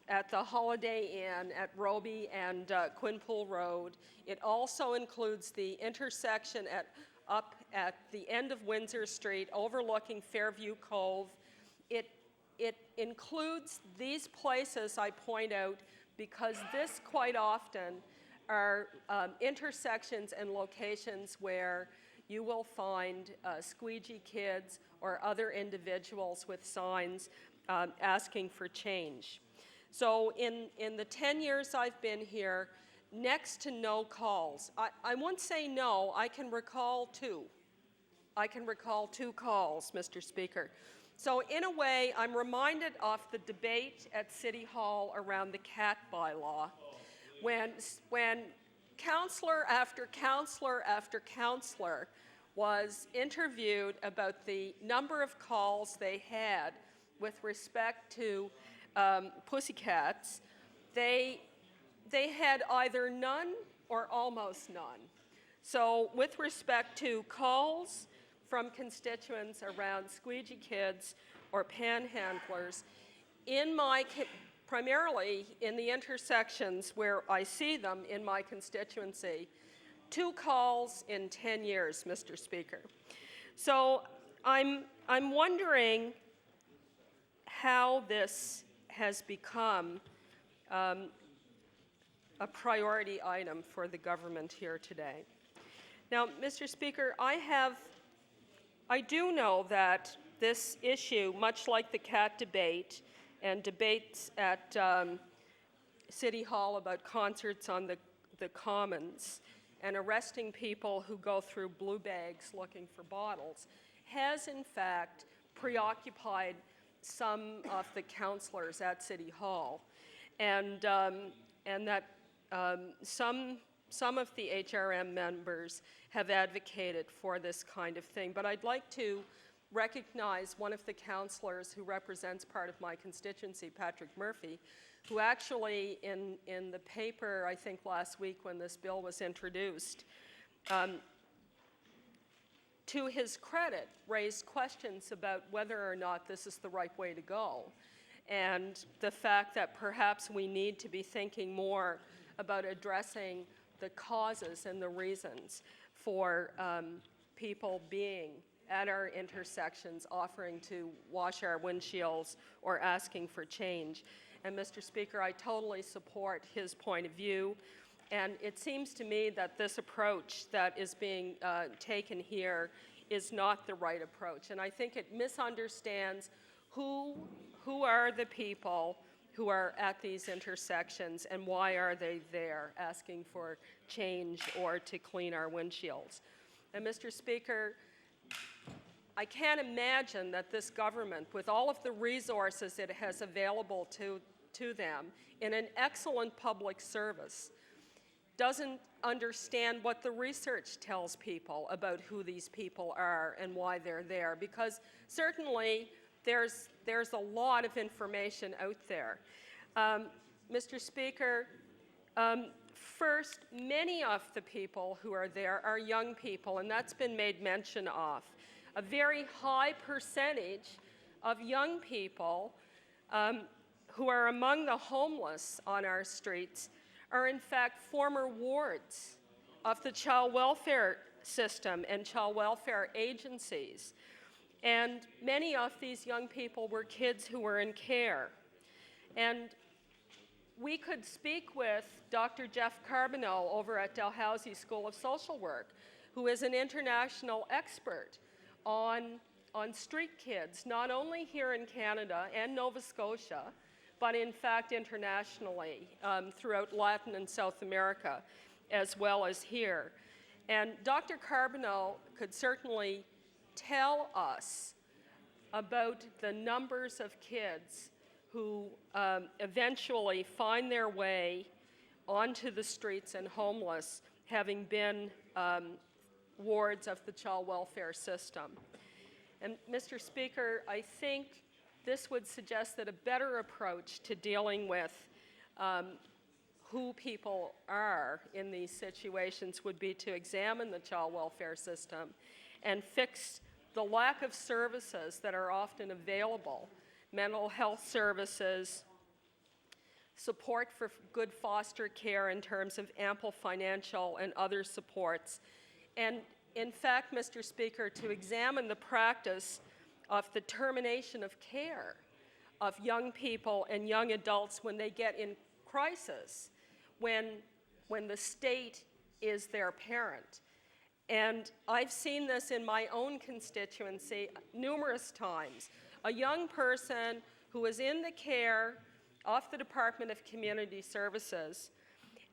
at the Holiday Inn at Roby and Quinpool Road. It also includes the intersection up at the end of Windsor Street overlooking Fairview Cove. It includes these places I point out because this quite often are intersections and locations where you will find squeegee kids or other individuals with signs asking for change. So in the 10 years I've been here, next to no calls. I won't say no, I can recall two. I can recall 2 calls, Mr. Speaker. So in a way, I'm reminded of the debate at City Hall around the cat bylaw when counselor after counselor after counselor was interviewed about the number of calls they had with respect to pussycats, they had either none or almost none. So with respect to calls from constituents around squeegee kids or panhandlers, primarily in the intersections where I see them in my constituency, 2 calls in 10 years, Mr. Speaker. So I'm wondering how this has become a priority item for the government here today. Now, Mr. Speaker, I do know that this issue, much like the cat debate and debates at City Hall about concerts on the Commons and arresting people who go through blue bags looking for bottles, has in fact preoccupied some of the councillors at City Hall, and that some of the HRM members have advocated for this kind of thing. But I'd like to recognize one of the councillors who represents part of my constituency, Patrick Murphy, who actually in the paper, I think last week when this bill was introduced, to his credit, raised questions about whether or not this is the right way to go, and the fact that perhaps we need to be thinking more about addressing the causes and the reasons for people being at our intersections, offering to wash our windshields or asking for change. And Mr. Speaker, I totally support his point of view. And it seems to me that this approach that is being taken here is not the right approach. And I think it misunderstands who are the people who are at these intersections and why are they there asking for change or to clean our windshields. And Mr. Speaker, I can't imagine that this government, with all of the resources it has available to them in an excellent public service, doesn't understand what the research tells people about who these people are and why they're there, because certainly there's a lot of information out there. Mr. Speaker, first, many of the people who are there are young people, and that's been made mention of. A very high percentage of young people who are among the homeless on our streets are in fact former wards of the child welfare system and child welfare agencies. And many of these young people were kids who were in care. And we could speak with Dr. Jeff Carbonneau over at Dalhousie School of Social Work, who is an international expert on street kids, not only here in Canada and Nova Scotia, but in fact internationally throughout Latin and South America, as well as here. And Dr. Carbonneau could certainly tell us about the numbers of kids who eventually find their way onto the streets and homeless, having been wards of the child welfare system. And Mr. Speaker, I think this would suggest that a better approach to dealing with who people are in these situations would be to examine the child welfare system and fix the lack of services that are often available, mental health services, support for good foster care in terms of ample financial and other supports, and in fact, Mr. Speaker, to examine the practice of the termination of care of young people and young adults when they get in crisis, when the state is their parent. And I've seen this in my own constituency numerous times. A young person who is in the care of the Department of Community Services,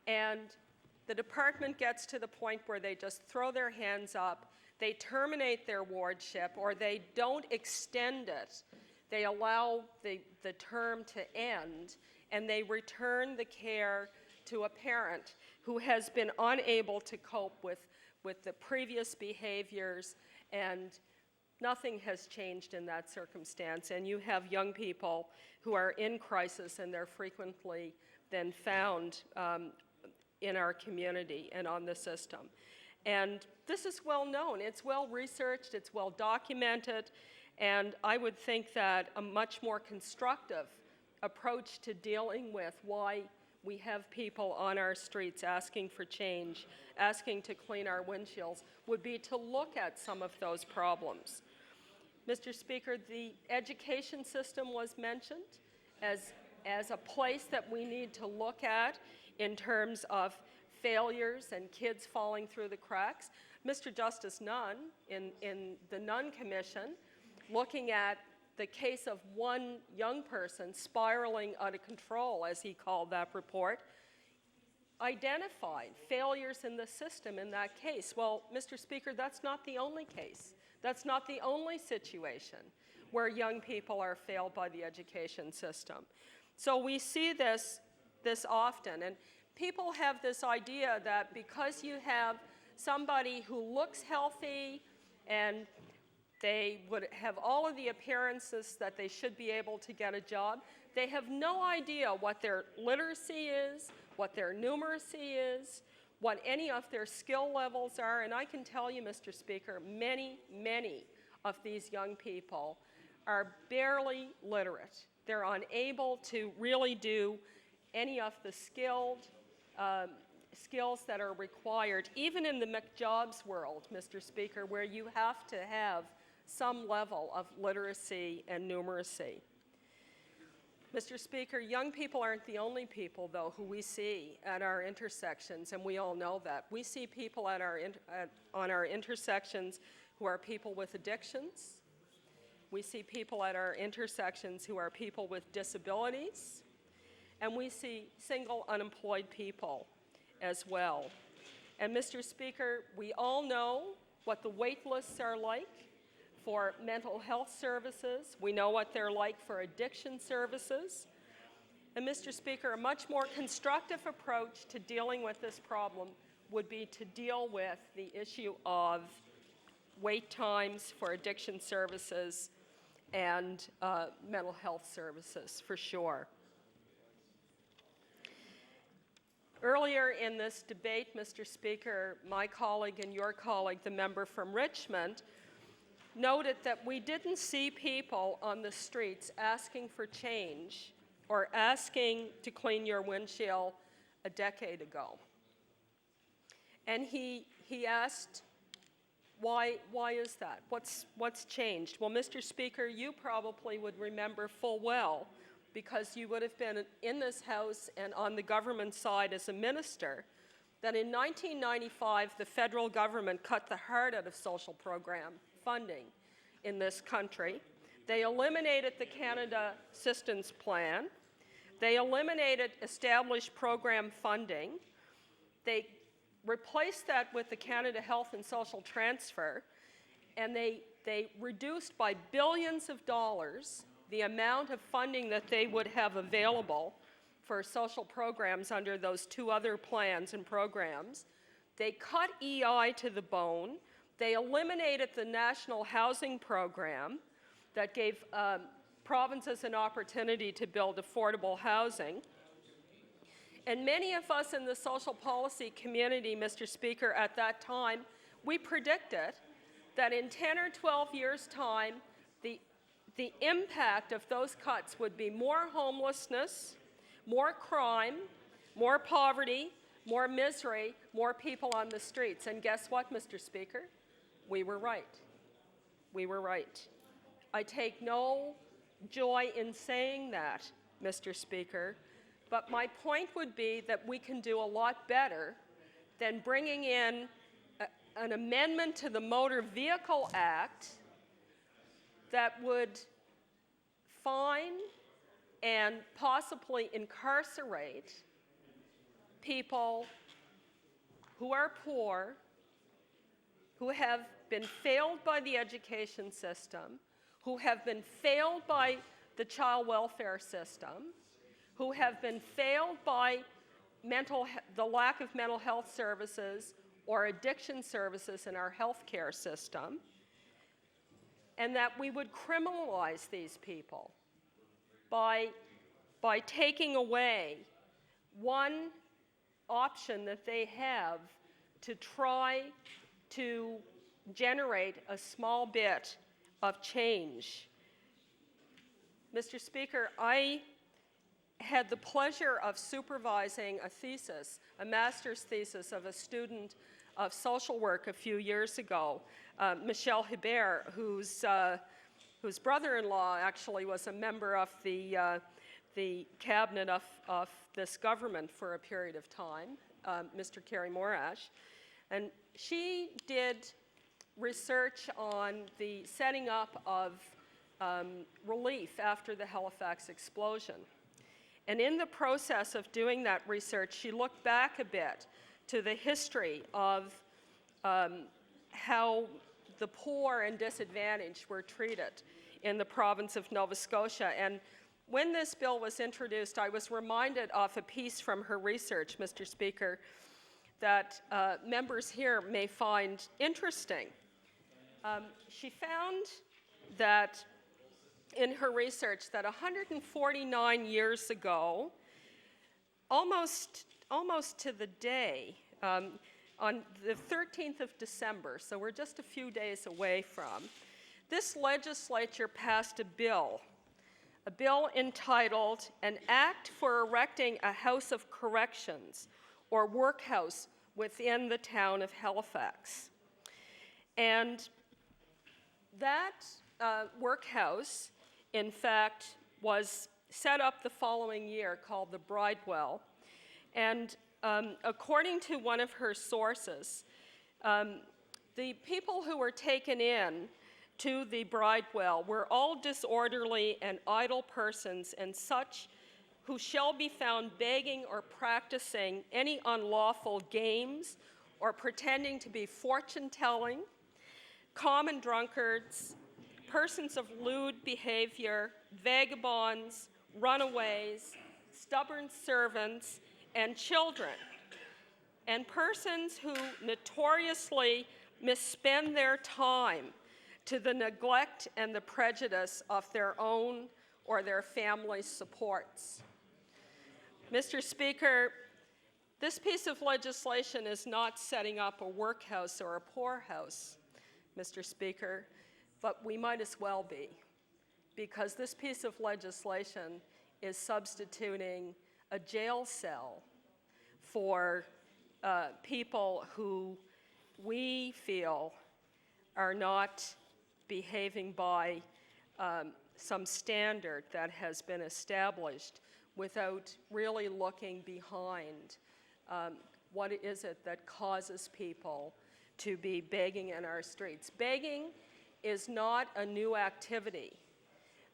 and the department gets to the point where they just throw their hands up, they terminate their wardship, or they don't extend it. They allow the term to end, and they return the care to a parent who has been unable to cope with the previous behaviors, and nothing has changed in that circumstance. And you have young people who are in crisis, and they're frequently then found in our community and on the system. And this is well known. It's well researched, it's well documented, and I would think that a much more constructive approach to dealing with why we have people on our streets asking for change, asking to clean our windshields, would be to look at some of those problems. Mr. Speaker, the education system was mentioned as a place that we need to look at in terms of failures and kids falling through the cracks. Mr. Justice Nunn, in the Nunn Commission, looking at the case of one young person spiraling out of control, as he called that report, identified failures in the system in that case. Well, Mr. Speaker, that's not the only case. That's not the only situation where young people are failed by the education system. So we see this often, and people have this idea that because you have somebody who looks healthy and they would have all of the appearances that they should be able to get a job, they have no idea what their literacy is, what their numeracy is, what any of their skill levels are. And I can tell you, Mr. Speaker, many, many of these young people are barely literate. They're unable to really do any of the skills that are required, even in the McJobs world, Mr. Speaker, where you have to have some level of literacy and numeracy. Mr. Speaker, young people aren't the only people, though, who we see at our intersections, and we all know that. We see people on our intersections who are people with addictions. We see people at our intersections who are people with disabilities. And we see single unemployed people as well. And Mr. Speaker, we all know what the wait lists are like for mental health services. We know what they're like for addiction services. And Mr. Speaker, a much more constructive approach to dealing with this problem would be to deal with the issue of wait times for addiction services and mental health services, for sure. Earlier in this debate, Mr. Speaker, my colleague and your colleague, the member from Richmond, noted that we didn't see people on the streets asking for change or asking to clean your windshield a decade ago. And he asked, why is that? What's changed? Well, Mr. Speaker, you probably would remember full well, because you would have been in this House and on the government side as a minister, that in 1995, the federal government cut the heart out of social program funding in this country. They eliminated the Canada Assistance Plan. They eliminated established program funding. They replaced that with the Canada Health and Social Transfer, and they reduced by billions of dollars the amount of funding that they would have available for social programs under those two other plans and programs. They cut EI to the bone. They eliminated the National Housing Program that gave provinces an opportunity to build affordable housing. And many of us in the social policy community, Mr. Speaker, at that time, we predicted that in 10 or 12 years' time, the impact of those cuts would be more homelessness, more crime, more poverty, more misery, more people on the streets. And guess what, Mr. Speaker? We were right. We were right. I take no joy in saying that, Mr. Speaker, but my point would be that we can do a lot better than bringing in an amendment to the Motor Vehicle Act that would fine and possibly incarcerate people who are poor, who have been failed by the education system, who have been failed by the child welfare system, who have been failed by the lack of mental health services or addiction services in our healthcare system, and that we would criminalize these people by taking away one option that they have to try to generate a small bit of change. Mr. Speaker, I had the pleasure of supervising a thesis, a master's thesis of a student of social work a few years ago, Michel Hébert, whose brother-in-law actually was a member of the cabinet of this government for a period of time, Mr. Kerry Morash. And she did research on the setting up of relief after the Halifax explosion. And in the process of doing that research, she looked back a bit to the history of how the poor and disadvantaged were treated in the province of Nova Scotia. And when this bill was introduced, I was reminded of a piece from her research, Mr. Speaker, that members here may find interesting. She found that in her research that 149 years ago, almost to the day, on the 13th of December, so we're just a few days away from, this legislature passed a bill entitled An Act for Erecting a House of Corrections or Workhouse within the town of Halifax. And that workhouse, in fact, was set up the following year, called the Bridewell. And according to one of her sources, the people who were taken in to the Bridewell were all disorderly and idle persons, and such who shall be found begging or practicing any unlawful games or pretending to be fortune-telling, common drunkards, persons of lewd behavior, vagabonds, runaways, stubborn servants, and children, and persons who notoriously misspend their time to the neglect and the prejudice of their own or their family's supports. Mr. Speaker, this piece of legislation is not setting up a workhouse or a poorhouse, Mr. Speaker, but we might as well be, because this piece of legislation is substituting a jail cell for people who we feel are not behaving by some standard that has been established without really looking behind what is it that causes people to be begging in our streets. Begging is not a new activity,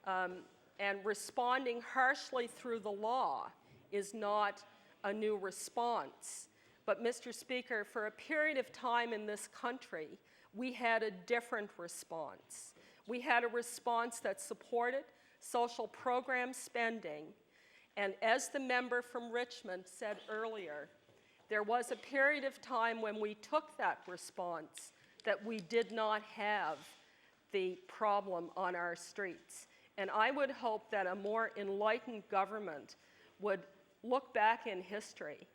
and responding harshly through the law is not a new response. But, Mr. Speaker, for a period of time in this country, we had a different response. We had a response that supported social program spending, and as the member from Richmond said earlier, there was a period of time when we took that response that we did not have the problem on our streets. And I would hope that a more enlightened government would look back in history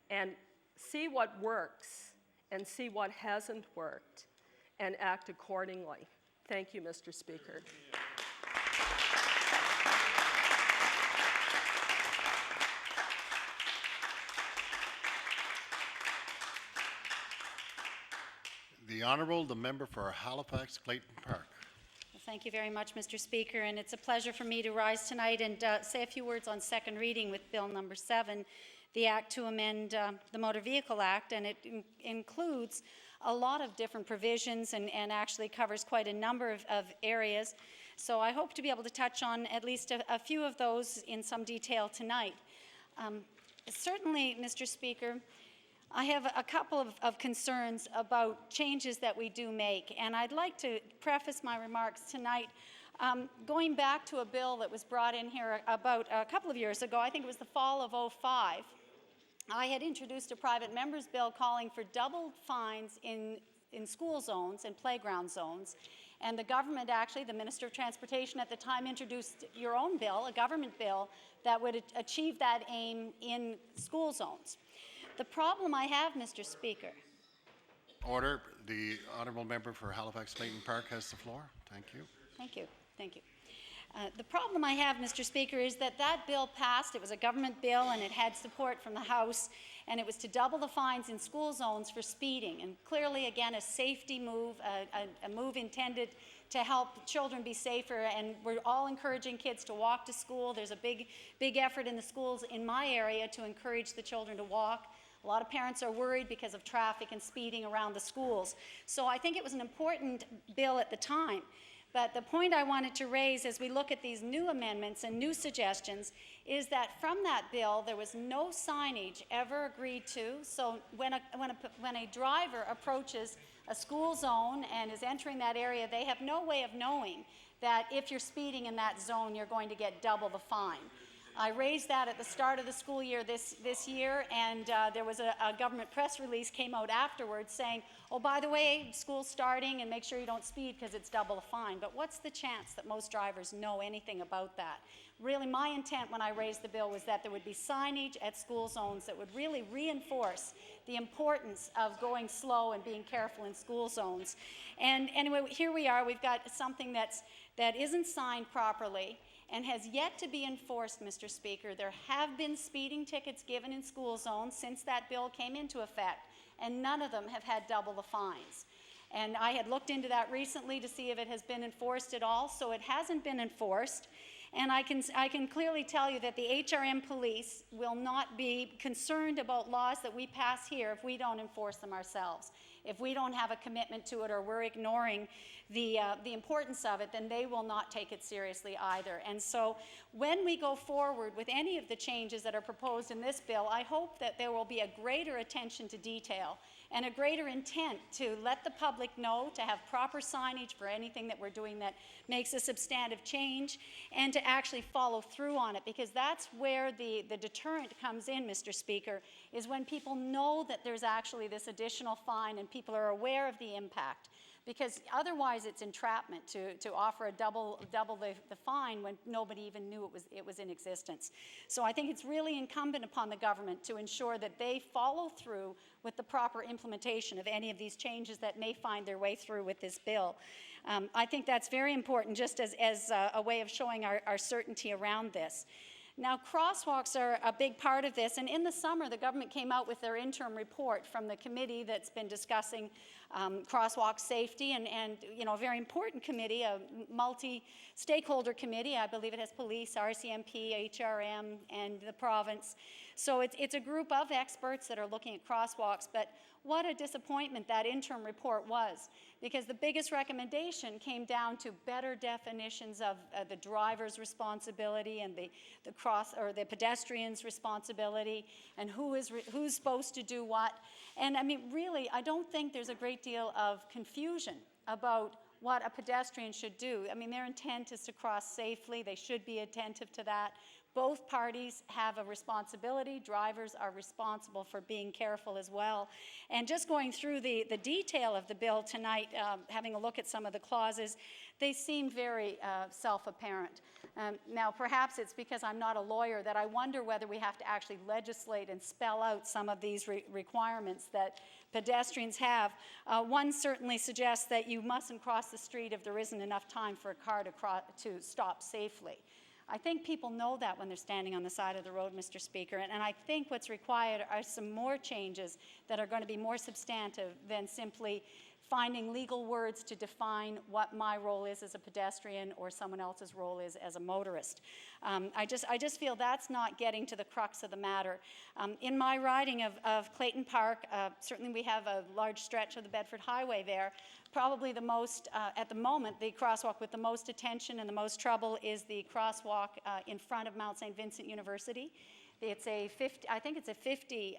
and see what works and see what hasn't worked and act accordingly. Thank you, Mr. Speaker. The Honourable, the member for Halifax Clayton Park. Well, thank you very much, Mr. Speaker, and it's a pleasure for me to rise tonight and say a few words on second reading with Bill number 7, the Act to amend the Motor Vehicle Act, and it includes a lot of different provisions and actually covers quite a number of areas. So I hope to be able to touch on at least a few of those in some detail tonight. Certainly, Mr. Speaker, I have a couple of concerns about changes that we do make, and I'd like to preface my remarks tonight going back to a bill that was brought in here about a couple of years ago. I think it was the fall of '05. I had introduced a private member's bill calling for doubled fines in school zones and playground zones. And the government, actually, the Minister of Transportation at the time, introduced your own bill, a government bill, that would achieve that aim in school zones. The problem I have, Mr. Speaker. Order. The honourable member for Halifax-Clayton Park has the floor. Thank you. Thank you. Thank you. The problem I have, Mr. Speaker, is that that bill passed. It was a government bill, and it had support from the House, and it was to double the fines in school zones for speeding. And clearly, again, a safety move, a move intended to help children be safer, and we're all encouraging kids to walk to school. There's a big effort in the schools in my area to encourage the children to walk. A lot of parents are worried because of traffic and speeding around the schools. So I think it was an important bill at the time. But the point I wanted to raise as we look at these new amendments and new suggestions is that from that bill, there was no signage ever agreed to. So when a driver approaches a school zone and is entering that area, they have no way of knowing that if you're speeding in that zone, you're going to get double the fine. I raised that at the start of the school year this year, and there was a government press release came out afterwards saying, oh, by the way, school's starting and make sure you don't speed because it's double the fine. But what's the chance that most drivers know anything about that? Really, my intent when I raised the bill was that there would be signage at school zones that would really reinforce the importance of going slow and being careful in school zones. And anyway, here we are. We've got something that isn't signed properly and has yet to be enforced, Mr. Speaker. There have been speeding tickets given in school zones since that bill came into effect, and none of them have had double the fines. And I had looked into that recently to see if it has been enforced at all, so it hasn't been enforced. And I can clearly tell you that the HRM police will not be concerned about laws that we pass here if we don't enforce them ourselves. If we don't have a commitment to it or we're ignoring the importance of it, then they will not take it seriously either. And so when we go forward with any of the changes that are proposed in this bill, I hope that there will be a greater attention to detail and a greater intent to let the public know, to have proper signage for anything that we're doing that makes a substantive change, and to actually follow through on it, because that's where the deterrent comes in, Mr. Speaker, is when people know that there's actually this additional fine and people are aware of the impact. Because otherwise it's entrapment to offer a double the fine when nobody even knew it was in existence. So I think it's really incumbent upon the government to ensure that they follow through with the proper implementation of any of these changes that may find their way through with this bill. I think that's very important, just as a way of showing our certainty around this. Now, crosswalks are a big part of this, and in the summer, the government came out with their interim report from the committee that's been discussing crosswalk safety, and you know, a very important committee, a multi-stakeholder committee. I believe it has police, RCMP, HRM, and the province. So it's a group of experts that are looking at crosswalks, but what a disappointment that interim report was, because the biggest recommendation came down to better definitions of the driver's responsibility and the pedestrian's responsibility, and who's supposed to do what. And I mean, really, I don't think there's a great deal of confusion about what a pedestrian should do. I mean, their intent is to cross safely. They should be attentive to that. Both parties have a responsibility. Drivers are responsible for being careful as well. And just going through the detail of the bill tonight, having a look at some of the clauses, they seem very self-apparent. Now, perhaps it's because I'm not a lawyer that I wonder whether we have to actually legislate and spell out some of these requirements that pedestrians have. One certainly suggests that you mustn't cross the street if there isn't enough time for a car to stop safely. I think people know that when they're standing on the side of the road, Mr. Speaker, and I think what's required are some more changes that are going to be more substantive than simply finding legal words to define what my role is as a pedestrian or someone else's role is as a motorist. I just feel that's not getting to the crux of the matter. In my riding of Clayton Park, certainly we have a large stretch of the Bedford Highway there. Probably the most, at the moment, the crosswalk with the most attention and the most trouble is the crosswalk in front of Mount St. Vincent University. It's I think it's a 50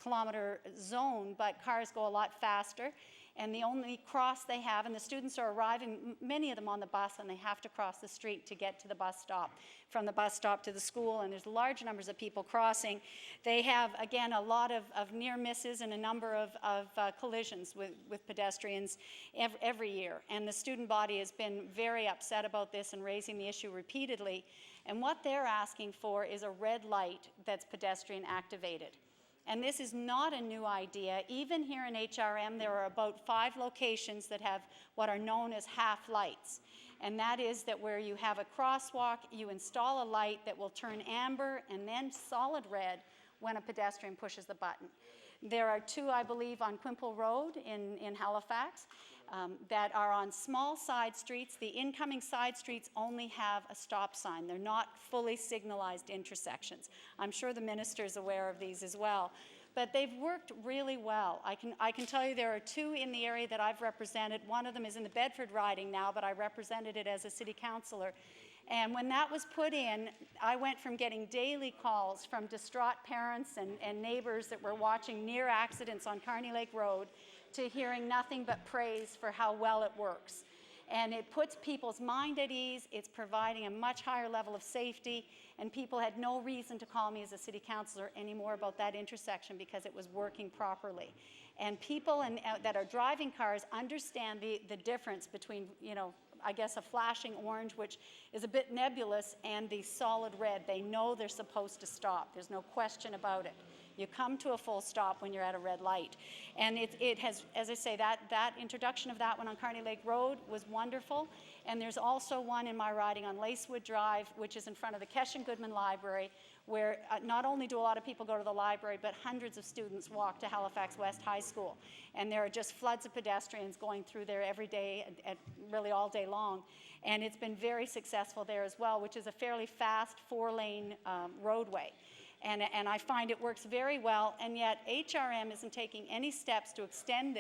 kilometer zone, but cars go a lot faster. and the only cross they have, and the students are arriving, many of them on the bus, and they have to cross the street to get to the bus stop, from the bus stop to the school, and there's large numbers of people crossing. They have, again, a lot of near misses and a number of collisions with pedestrians every year, and the student body has been very upset about this and raising the issue repeatedly, and what they're asking for is a red light that's pedestrian activated. And this is not a new idea. Even here in HRM, there are about 5 locations that have what are known as half lights. And that is that where you have a crosswalk, you install a light that will turn amber and then solid red when a pedestrian pushes the button. There are 2, I believe, on Quimple Road in Halifax that are on small side streets. The incoming side streets only have a stop sign. They're not fully signalized intersections. I'm sure the minister is aware of these as well. But they've worked really well. I can tell you there are 2 in the area that I've represented. One of them is in the Bedford riding now, but I represented it as a city councillor. And when that was put in, I went from getting daily calls from distraught parents and neighbors that were watching near accidents on Carney Lake Road to hearing nothing but praise for how well it works. And it puts people's mind at ease, it's providing a much higher level of safety, and people had no reason to call me as a city councillor anymore about that intersection because it was working properly. And people that are driving cars understand the difference between, you know, I guess a flashing orange, which is a bit nebulous, and the solid red. They know they're supposed to stop. There's no question about it. You come to a full stop when you're at a red light. And it has, as I say, that introduction of that one on Carney Lake Road was wonderful. And there's also one in my riding on Lacewood Drive, which is in front of the Keshen Goodman Library, where not only do a lot of people go to the library, but hundreds of students walk to Halifax West High School. And there are just floods of pedestrians going through there every day, really all day long. And it's been very successful there as well, which is a fairly fast 4-lane roadway. And I find it works very well, and yet HRM isn't taking any steps to extend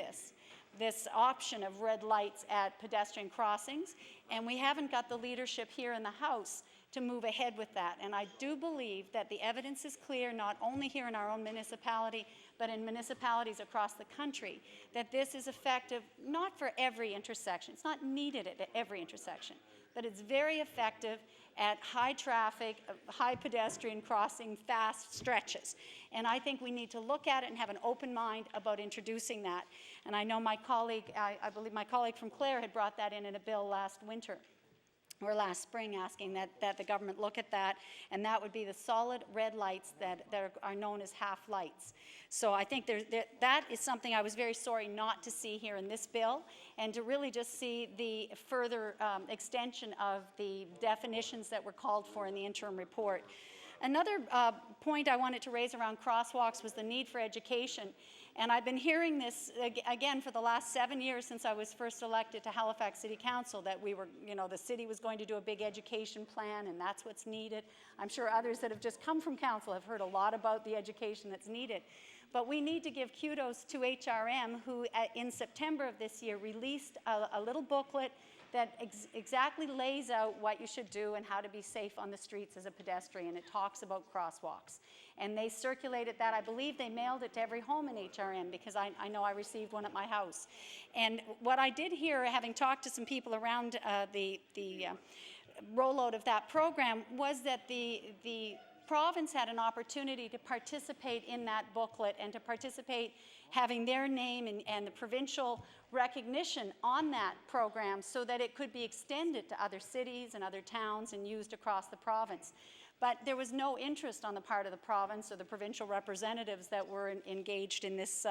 this option of red lights at pedestrian crossings, and we haven't got the leadership here in the House to move ahead with that. And I do believe that the evidence is clear, not only here in our own municipality, but in municipalities across the country, that this is effective not for every intersection. It's not needed at every intersection, but it's very effective at high traffic, high pedestrian crossing, fast stretches. And I think we need to look at it and have an open mind about introducing that. And I know my colleague, I believe my colleague from Clare had brought that in a bill last winter, or last spring, asking that the government look at that, and that would be the solid red lights that are known as half lights. So I think that is something I was very sorry not to see here in this bill, and to really just see the further extension of the definitions that were called for in the interim report. Another point I wanted to raise around crosswalks was the need for education. And I've been hearing this again for the last 7 years since I was first elected to Halifax City Council, that we were, you know, the city was going to do a big education plan and that's what's needed. I'm sure others that have just come from council have heard a lot about the education that's needed. But we need to give kudos to HRM, who in September of this year released a little booklet that exactly lays out what you should do and how to be safe on the streets as a pedestrian. It talks about crosswalks. And they circulated that. I believe they mailed it to every home in HRM, because I know I received one at my house. And what I did hear, having talked to some people around the rollout of that program, was that the province had an opportunity to participate in that booklet and to participate having their name and the provincial recognition on that program so that it could be extended to other cities and other towns and used across the province. But there was no interest on the part of the province or the provincial representatives that were engaged in this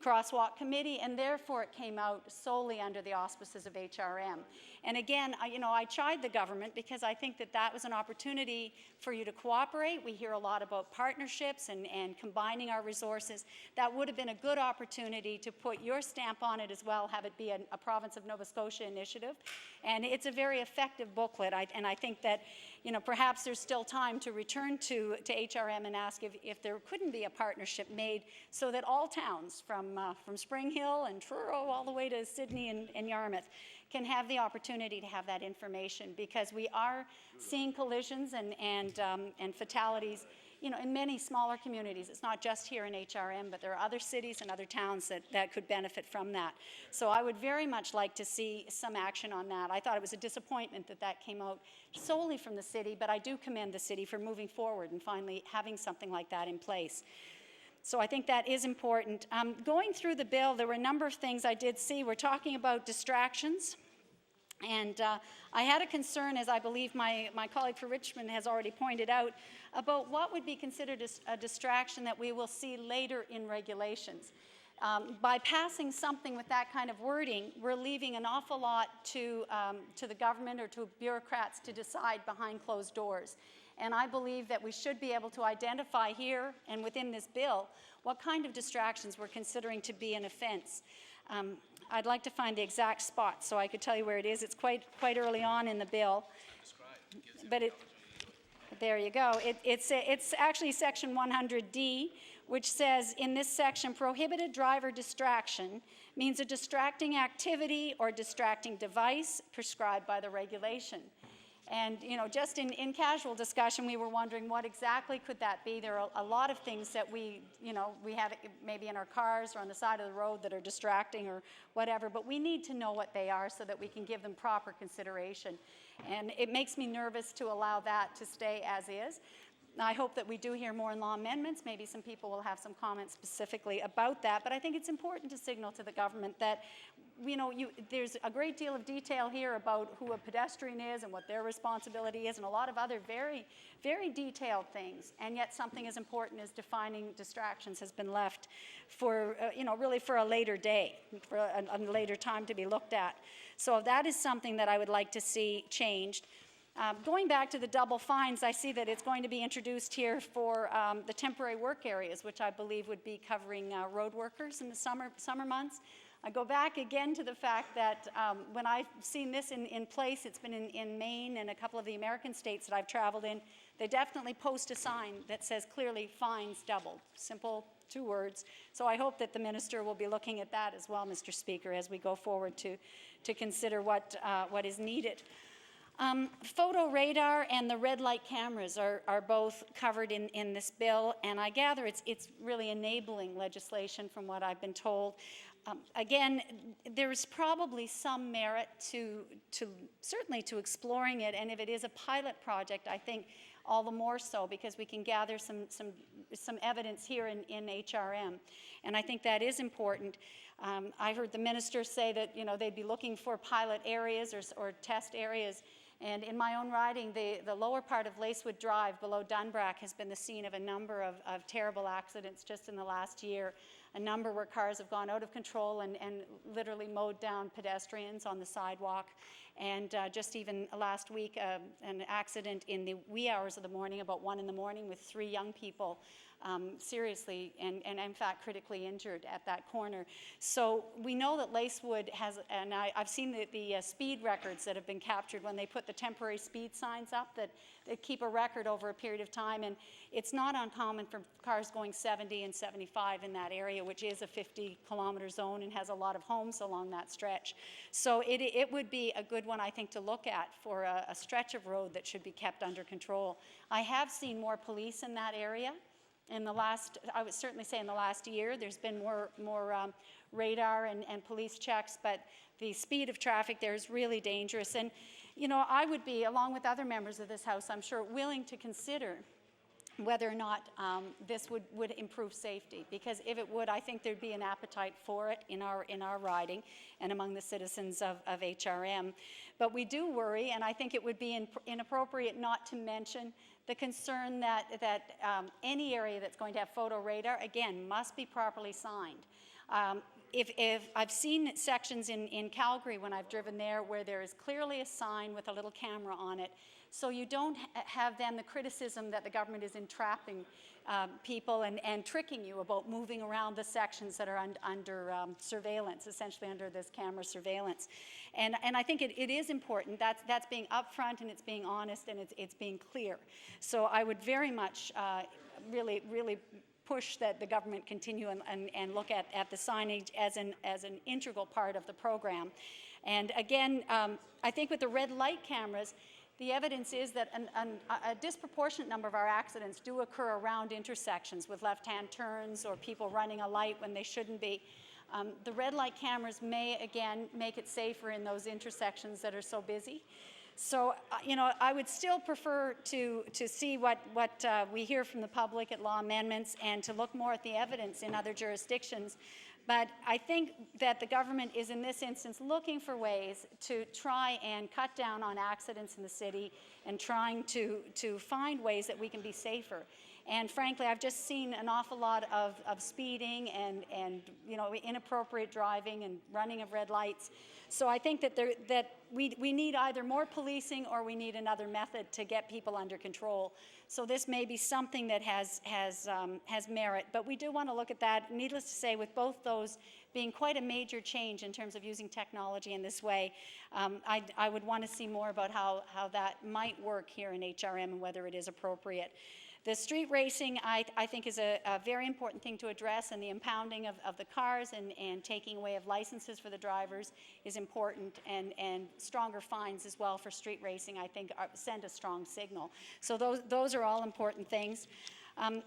crosswalk committee, and therefore it came out solely under the auspices of HRM. And again, I chide the government, because I think that was an opportunity for you to cooperate. We hear a lot about partnerships and combining our resources. That would have been a good opportunity to put your stamp on it as well, have it be a Province of Nova Scotia initiative. And it's a very effective booklet, and I think that perhaps there's still time to return to HRM and ask if there couldn't be a partnership made so that all towns from Spring Hill and Truro all the way to Sydney and Yarmouth can have the opportunity to have that information, because we are seeing collisions and fatalities, you know, in many smaller communities. It's not just here in HRM, but there are other cities and other towns that could benefit from that. So I would very much like to see some action on that. I thought it was a disappointment that came out solely from the city, but I do commend the city for moving forward and finally having something like that in place. So I think that is important. Going through the bill, there were a number of things I did see. We're talking about distractions. And I had a concern, as I believe my colleague for Richmond has already pointed out, about what would be considered a distraction that we will see later in regulations. By passing something with that kind of wording, we're leaving an awful lot to the government or to bureaucrats to decide behind closed doors. And I believe that we should be able to identify here and within this bill what kind of distractions we're considering to be an offense. I'd like to find the exact spot so I could tell you where it is. It's quite early on in the bill. But there you go. It's actually section 100D, which says in this section, prohibited driver distraction means a distracting activity or distracting device prescribed by the regulation. And, you know, just in casual discussion, we were wondering what exactly could that be. There are a lot of things that we have maybe in our cars or on the side of the road that are distracting or whatever, but we need to know what they are so that we can give them proper consideration. And it makes me nervous to allow that to stay as is. I hope that we do hear more in law amendments. Maybe some people will have some comments specifically about that, but I think it's important to signal to the government that, you know, there's a great deal of detail here about who a pedestrian is and what their responsibility is, and a lot of other very, very detailed things, and yet something as important as defining distractions has been left for, you know, really for a later day, for a later time to be looked at. So that is something that I would like to see changed. Going back to the double fines, I see that it's going to be introduced here for the temporary work areas, which I believe would be covering road workers in the summer months. I go back again to the fact that when I've seen this in place, it's been in Maine and a couple of the American states that I've traveled in, they definitely post a sign that says clearly fines doubled. Simple 2 words. So I hope that the minister will be looking at that as well, Mr. Speaker, as we go forward to consider what is needed. Photo radar and the red light cameras are both covered in this bill, and I gather it's really enabling legislation from what I've been told. Again, there's probably some merit to certainly to exploring it, and if it is a pilot project, I think all the more so, because we can gather some evidence here in HRM, and I think that is important. I heard the minister say that, you know, they'd be looking for pilot areas or test areas. And in my own riding, the lower part of Lacewood Drive below Dunbrack has been the scene of a number of terrible accidents just in the last year. A number where cars have gone out of control and literally mowed down pedestrians on the sidewalk. And just even last week, an accident in the wee hours of the morning, about 1 in the morning, with 3 young people seriously and in fact critically injured at that corner. So we know that Lacewood has, and I've seen the speed records that have been captured when they put the temporary speed signs up that keep a record over a period of time, and it's not uncommon for cars going 70 and 75 in that area, which is a 50-kilometer zone and has a lot of homes along that stretch. So it would be a good one, I think, to look at for a stretch of road that should be kept under control. I have seen more police in that area. I would certainly say in the last year, there's been more radar and police checks, but the speed of traffic there is really dangerous. And, you know, I would be, along with other members of this House, I'm sure, willing to consider whether or not this would improve safety, because if it would, I think there'd be an appetite for it in our riding and among the citizens of HRM. But we do worry, and I think it would be inappropriate not to mention the concern that any area that's going to have photo radar, again, must be properly signed. If I've seen sections in Calgary when I've driven there where there is clearly a sign with a little camera on it, so you don't have then the criticism that the government is entrapping people and tricking you about moving around the sections that are under surveillance, essentially under this camera surveillance. And I think it is important. That's being upfront, and it's being honest, and it's being clear. So I would very much really push that the government continue and look at the signage as an integral part of the program. And again, I think with the red light cameras, the evidence is that a disproportionate number of our accidents do occur around intersections with left-hand turns or people running a light when they shouldn't be. The red light cameras may, again, make it safer in those intersections that are so busy. So, you know, I would still prefer to see what we hear from the public at law amendments and to look more at the evidence in other jurisdictions. But I think that the government is, in this instance, looking for ways to try and cut down on accidents in the city and trying to find ways that we can be safer. And frankly, I've just seen an awful lot of speeding and you know, inappropriate driving and running of red lights. So I think that we need either more policing or we need another method to get people under control. So this may be something that has merit, but we do want to look at that. Needless to say, with both those being quite a major change in terms of using technology in this way, I would want to see more about how that might work here in HRM and whether it is appropriate. The street racing, I think, is a very important thing to address, and the impounding of the cars and taking away of licenses for the drivers is important, and stronger fines as well for street racing, I think, send a strong signal. So those are all important things.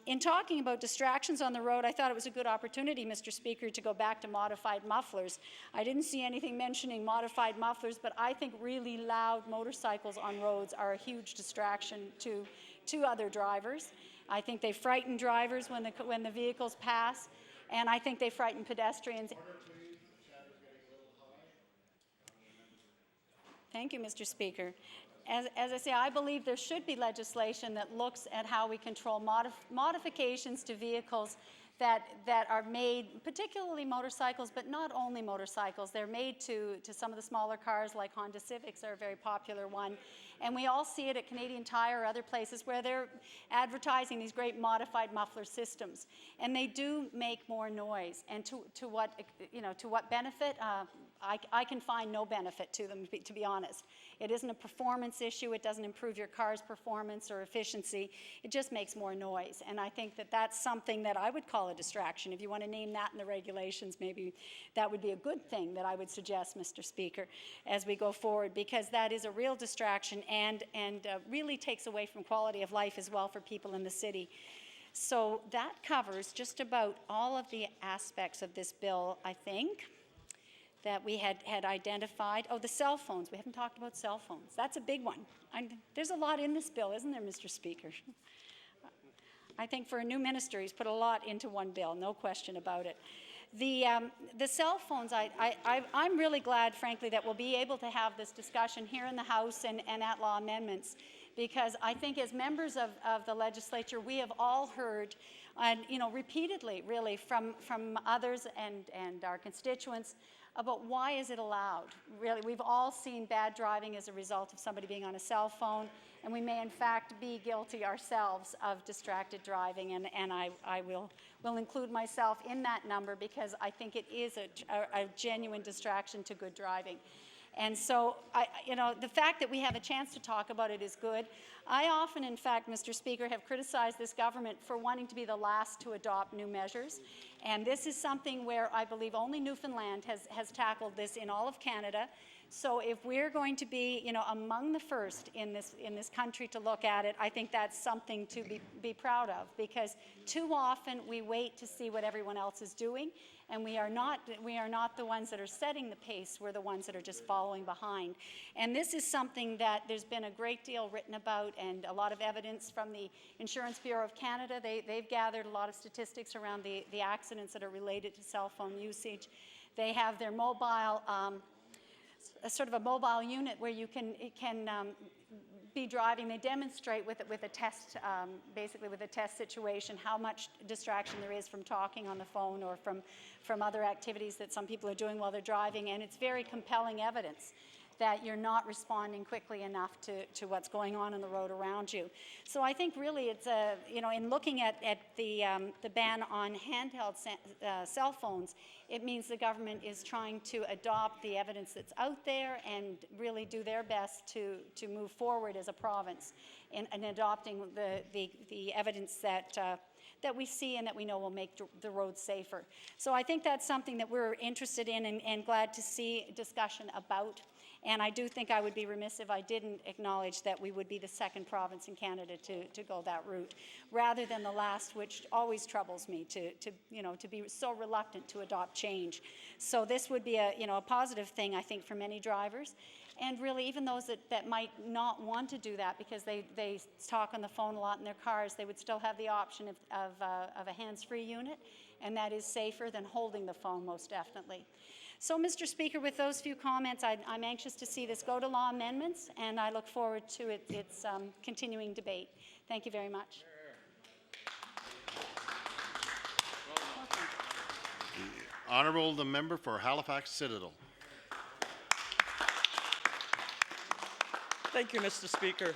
In talking about distractions on the road, I thought it was a good opportunity, Mr. Speaker, to go back to modified mufflers. I didn't see anything mentioning modified mufflers, but I think really loud motorcycles on roads are a huge distraction to other drivers. I think they frighten drivers when the vehicles pass, and I think they frighten pedestrians. Thank you, Mr. Speaker. As I say, I believe there should be legislation that looks at how we control modifications to vehicles that are made, particularly motorcycles, but not only motorcycles. They're made to some of the smaller cars, like Honda Civics are a very popular one. And we all see it at Canadian Tire or other places where they're advertising these great modified muffler systems. And they do make more noise. And to what benefit? I can find no benefit to them, to be honest. It isn't a performance issue. It doesn't improve your car's performance or efficiency. It just makes more noise. And I think that that's something that I would call a distraction. If you want to name that in the regulations, maybe that would be a good thing that I would suggest, Mr. Speaker, as we go forward, because that is a real distraction and really takes away from quality of life as well for people in the city. So that covers just about all of the aspects of this bill, I think, that we had identified. Oh, the cell phones. We haven't talked about cell phones. That's a big one. There's a lot in this bill, isn't there, Mr. Speaker? I think for a new minister, he's put a lot into one bill, no question about it. The cell phones, I'm really glad, frankly, that we'll be able to have this discussion here in the House and at law amendments, because I think as members of the legislature, we have all heard, repeatedly, really, from others and our constituents about why is it allowed. Really, we've all seen bad driving as a result of somebody being on a cell phone, and we may in fact be guilty ourselves of distracted driving, and I will include myself in that number because I think it is a genuine distraction to good driving. And so, the fact that we have a chance to talk about it is good. I often, in fact, Mr. Speaker, have criticized this government for wanting to be the last to adopt new measures. And this is something where I believe only Newfoundland has tackled this in all of Canada. So if we're going to be, among the first in this country to look at it, I think that's something to be proud of, because too often we wait to see what everyone else is doing, and we are not the ones that are setting the pace. We're the ones that are just following behind. And this is something that there's been a great deal written about and a lot of evidence from the Insurance Bureau of Canada. They've gathered a lot of statistics around the accidents that are related to cell phone usage. They have their mobile sort of a mobile unit where you can be driving. They demonstrate with a test, basically with a test situation, how much distraction there is from talking on the phone or from other activities that some people are doing while they're driving, and it's very compelling evidence that you're not responding quickly enough to what's going on the road around you. So I think really it's in looking at the ban on handheld cell phones, it means the government is trying to adopt the evidence that's out there and really do their best to move forward as a province in adopting the evidence that we see and that we know will make the roads safer. So I think that's something that we're interested in and glad to see discussion about. And I do think I would be remiss if I didn't acknowledge that we would be the second province in Canada to go that route, rather than the last, which always troubles me to be so reluctant to adopt change. So this would be a positive thing, I think, for many drivers. And really, even those that might not want to do that because they talk on the phone a lot in their cars, they would still have the option of a hands-free unit, and that is safer than holding the phone, most definitely. So, Mr. Speaker, with those few comments, I'm anxious to see this go to law amendments, and I look forward to its continuing debate. Thank you very much. Honourable the member for Halifax Citadel. Thank you, Mr. Speaker.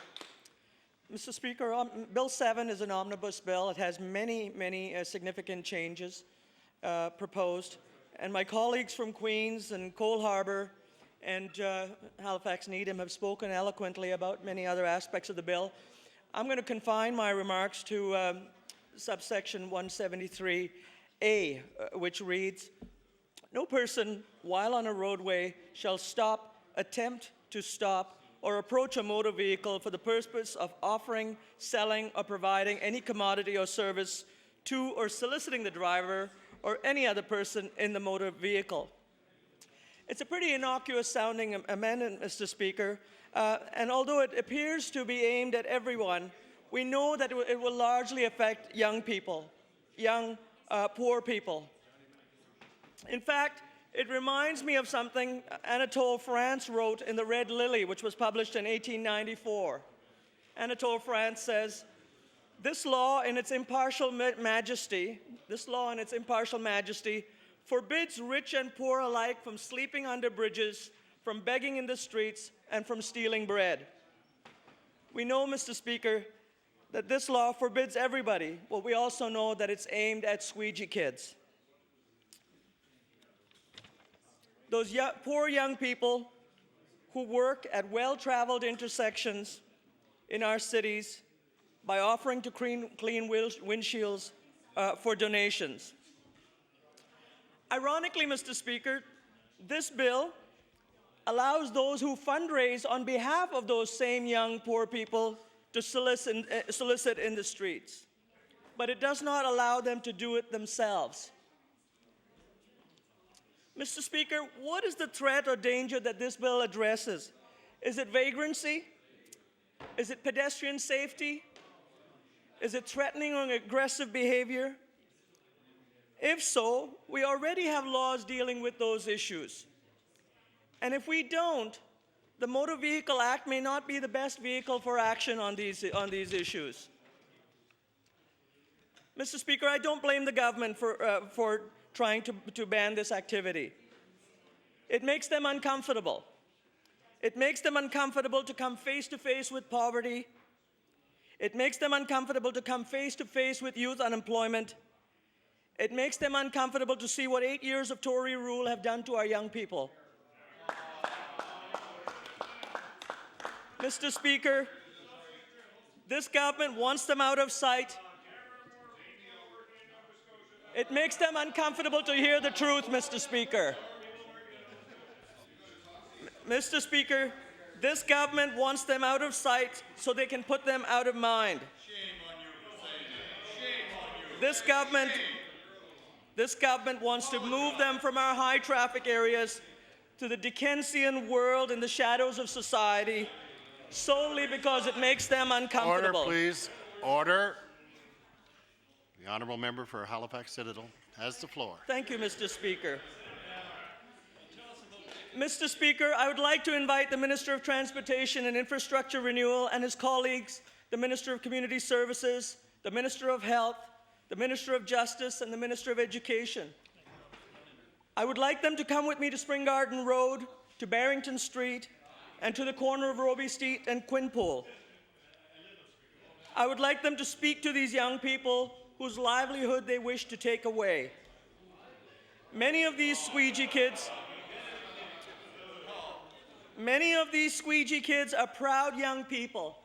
Mr. Speaker, Bill 7 is an omnibus bill. It has many significant changes proposed. And my colleagues from Queens and Cole Harbour and Halifax Needham have spoken eloquently about many other aspects of the bill. I'm going to confine my remarks to subsection 173A, which reads, "No person, while on a roadway, shall stop, attempt to stop, or approach a motor vehicle for the purpose of offering, selling, or providing any commodity or service to or soliciting the driver or any other person in the motor vehicle." It's a pretty innocuous sounding amendment, Mr. Speaker, and although it appears to be aimed at everyone, we know that it will largely affect young people, young, poor people. In fact, it reminds me of something Anatole France wrote in The Red Lily, which was published in 1894. Anatole France says, This law in its impartial majesty, forbids rich and poor alike from sleeping under bridges, from begging in the streets, and from stealing bread." We know, Mr. Speaker, that this law forbids everybody, but we also know that it's aimed at squeegee kids. Those poor young people who work at well-traveled intersections in our cities by offering to clean windshields for donations. Ironically, Mr. Speaker, this bill allows those who fundraise on behalf of those same young poor people to solicit in the streets, but it does not allow them to do it themselves. Mr. Speaker, what is the threat or danger that this bill addresses? Is it vagrancy? Is it pedestrian safety? Is it threatening or aggressive behavior? If so, we already have laws dealing with those issues. And if we don't, the Motor Vehicle Act may not be the best vehicle for action on these issues. Mr. Speaker, I don't blame the government for trying to ban this activity. It makes them uncomfortable. It makes them uncomfortable to come face to face with poverty. It makes them uncomfortable to come face to face with youth unemployment. It makes them uncomfortable to see what 8 years of Tory rule have done to our young people. Mr. Speaker, this government wants them out of sight. It makes them uncomfortable to hear the truth, Mr. Speaker. Mr. Speaker, this government wants them out of sight so they can put them out of mind. Shame on you for saying that. Shame on you. This government wants to move them from our high traffic areas to the Dickensian world in the shadows of society solely because it makes them uncomfortable. Order, please. Order. The honourable member for Halifax Citadel has the floor. Thank you, Mr. Speaker. Mr. Speaker, I would like to invite the Minister of Transportation and Infrastructure Renewal and his colleagues, the Minister of Community Services, the Minister of Health, the Minister of Justice, and the Minister of Education. I would like them to come with me to Spring Garden Road, to Barrington Street, and to the corner of Robie Street and Quinpool. I would like them to speak to these young people whose livelihood they wish to take away. Many of these squeegee kids are proud young people.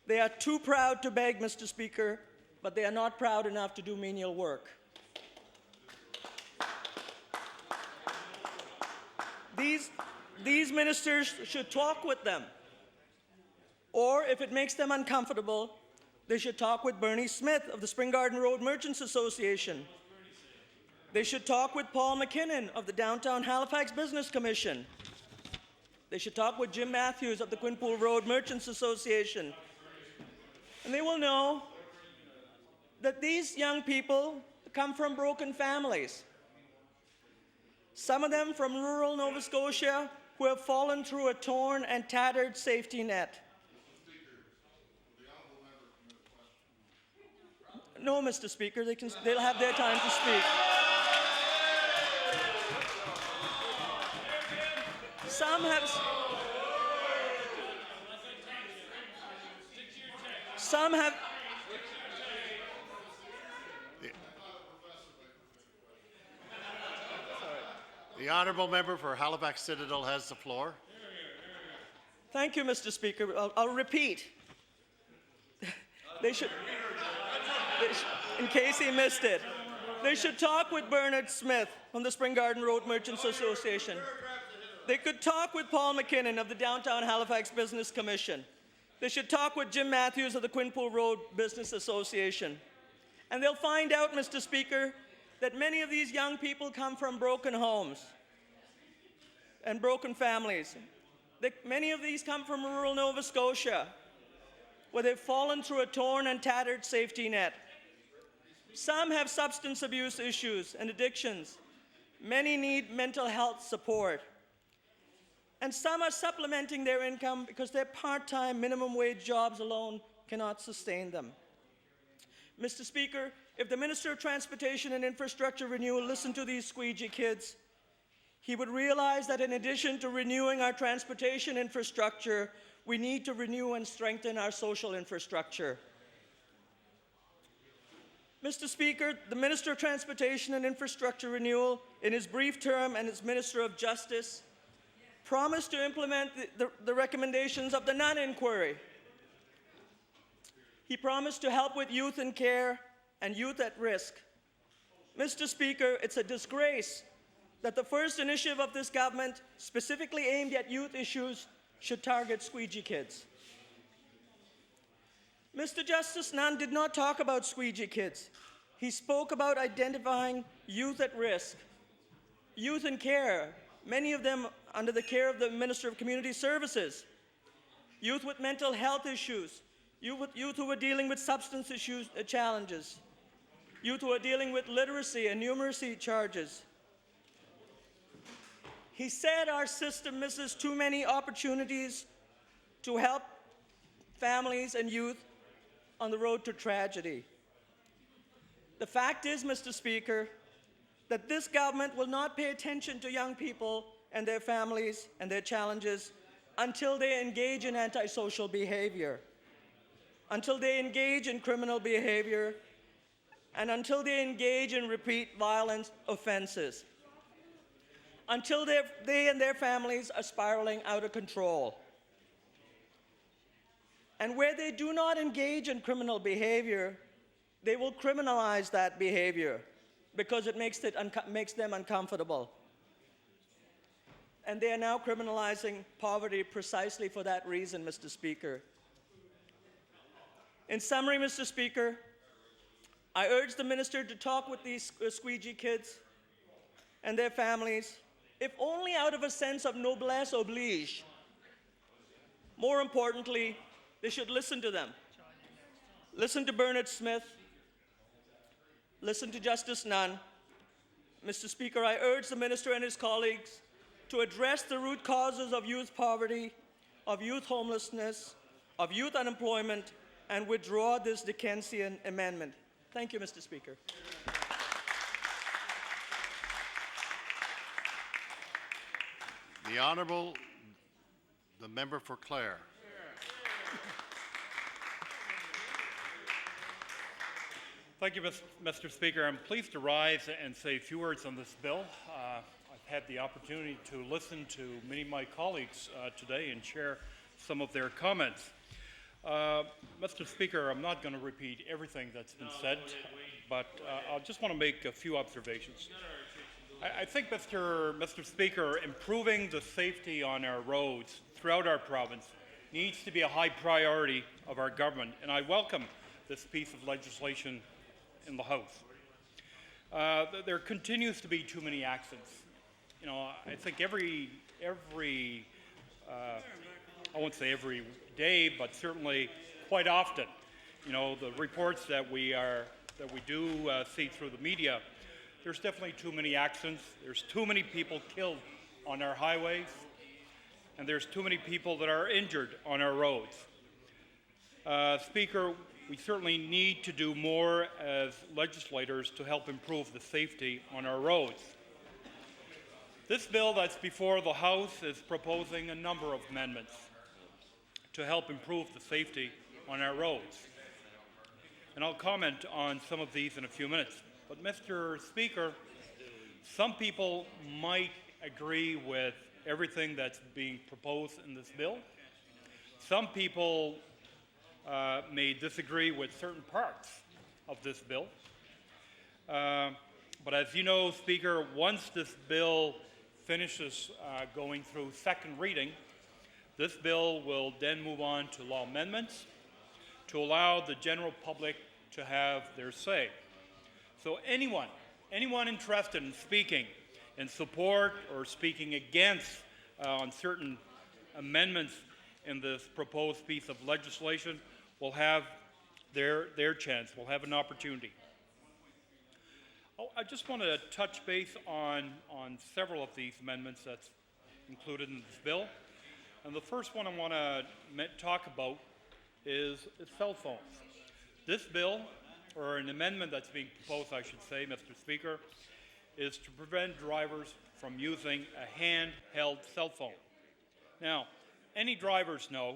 They are too proud to beg, Mr. Speaker, but they are not proud enough to do menial work. These ministers should talk with them. Or if it makes them uncomfortable, they should talk with Bernie Smith of the Spring Garden Road Merchants Association. They should talk with Paul McKinnon of the Downtown Halifax Business Commission. They should talk with Jim Matthews of the Quinpool Road Merchants Association. And they will know that these young people come from broken families. Some of them from rural Nova Scotia who have fallen through a torn and tattered safety net. No, Mr. Speaker, they'll have their time to speak. Some have The honourable member for Halifax Citadel has the floor. Thank you, Mr. Speaker. I'll repeat. They should, in case he missed it, they should talk with Bernard Smith from the Spring Garden Road Merchants Association. They could talk with Paul McKinnon of the Downtown Halifax Business Commission. They should talk with Jim Matthews of the Quinpool Road Business Association. And they'll find out, Mr. Speaker, that many of these young people come from broken homes and broken families. Many of these come from rural Nova Scotia, where they've fallen through a torn and tattered safety net. Some have substance abuse issues and addictions. Many need mental health support. And some are supplementing their income because their part-time minimum wage jobs alone cannot sustain them. Mr. Speaker, if the Minister of Transportation and Infrastructure Renewal listened to these squeegee kids, he would realize that in addition to renewing our transportation infrastructure, we need to renew and strengthen our social infrastructure. Mr. Speaker, the Minister of Transportation and Infrastructure Renewal, in his brief term and as Minister of Justice, promised to implement the recommendations of the Nunn Inquiry. He promised to help with youth in care and youth at risk. Mr. Speaker, it's a disgrace that the first initiative of this government, specifically aimed at youth issues, should target squeegee kids. Mr. Justice Nunn did not talk about squeegee kids. He spoke about identifying youth at risk, youth in care, many of them under the care of the Minister of Community Services, youth with mental health issues, youth who are dealing with substance issues, challenges, youth who are dealing with literacy and numeracy charges. He said our system misses too many opportunities to help families and youth on the road to tragedy. The fact is, Mr. Speaker, that this government will not pay attention to young people and their families and their challenges until they engage in antisocial behavior, until they engage in criminal behavior, and until they engage in repeat violent offenses, until they and their families are spiraling out of control. And where they do not engage in criminal behavior, they will criminalize that behavior because it makes them uncomfortable. And they are now criminalizing poverty precisely for that reason, Mr. Speaker. In summary, Mr. Speaker, I urge the minister to talk with these squeegee kids and their families, if only out of a sense of noblesse oblige. More importantly, they should listen to them. Listen to Bernard Smith. Listen to Justice Nunn. Mr. Speaker, I urge the minister and his colleagues to address the root causes of youth poverty, of youth homelessness, of youth unemployment, and withdraw this Dickensian amendment. Thank you, Mr. Speaker. The Honourable The member for Clare. Thank you, Mr. Speaker. I'm pleased to rise and say a few words on this bill. I've had the opportunity to listen to many of my colleagues today and share some of their comments. Mr. Speaker, I'm not going to repeat everything that's been said, but I just want to make a few observations. I think, Mr. Speaker, improving the safety on our roads throughout our province needs to be a high priority of our government, and I welcome this piece of legislation in the House. There continues to be too many accidents. You know, I think every I won't say every day, but certainly quite often, you know, the reports that we do see through the media, there's definitely too many accidents. There's too many people killed on our highways, and there's too many people that are injured on our roads. Speaker, we certainly need to do more as legislators to help improve the safety on our roads. This bill that's before the House is proposing a number of amendments to help improve the safety on our roads. And I'll comment on some of these in a few minutes. But Mr. Speaker, some people might agree with everything that's being proposed in this bill. Some people may disagree with certain parts of this bill. But as you know, Speaker, once this bill finishes going through second reading, this bill will then move on to law amendments to allow the general public to have their say. So anyone interested in speaking in support or speaking against on certain amendments in this proposed piece of legislation will have their chance, will have an opportunity. I just want to touch base on several of these amendments that's included in this bill. And the first one I want to talk about is cell phones. This bill, or an amendment that's being proposed, I should say, Mr. Speaker, is to prevent drivers from using a handheld cell phone. Now, any drivers know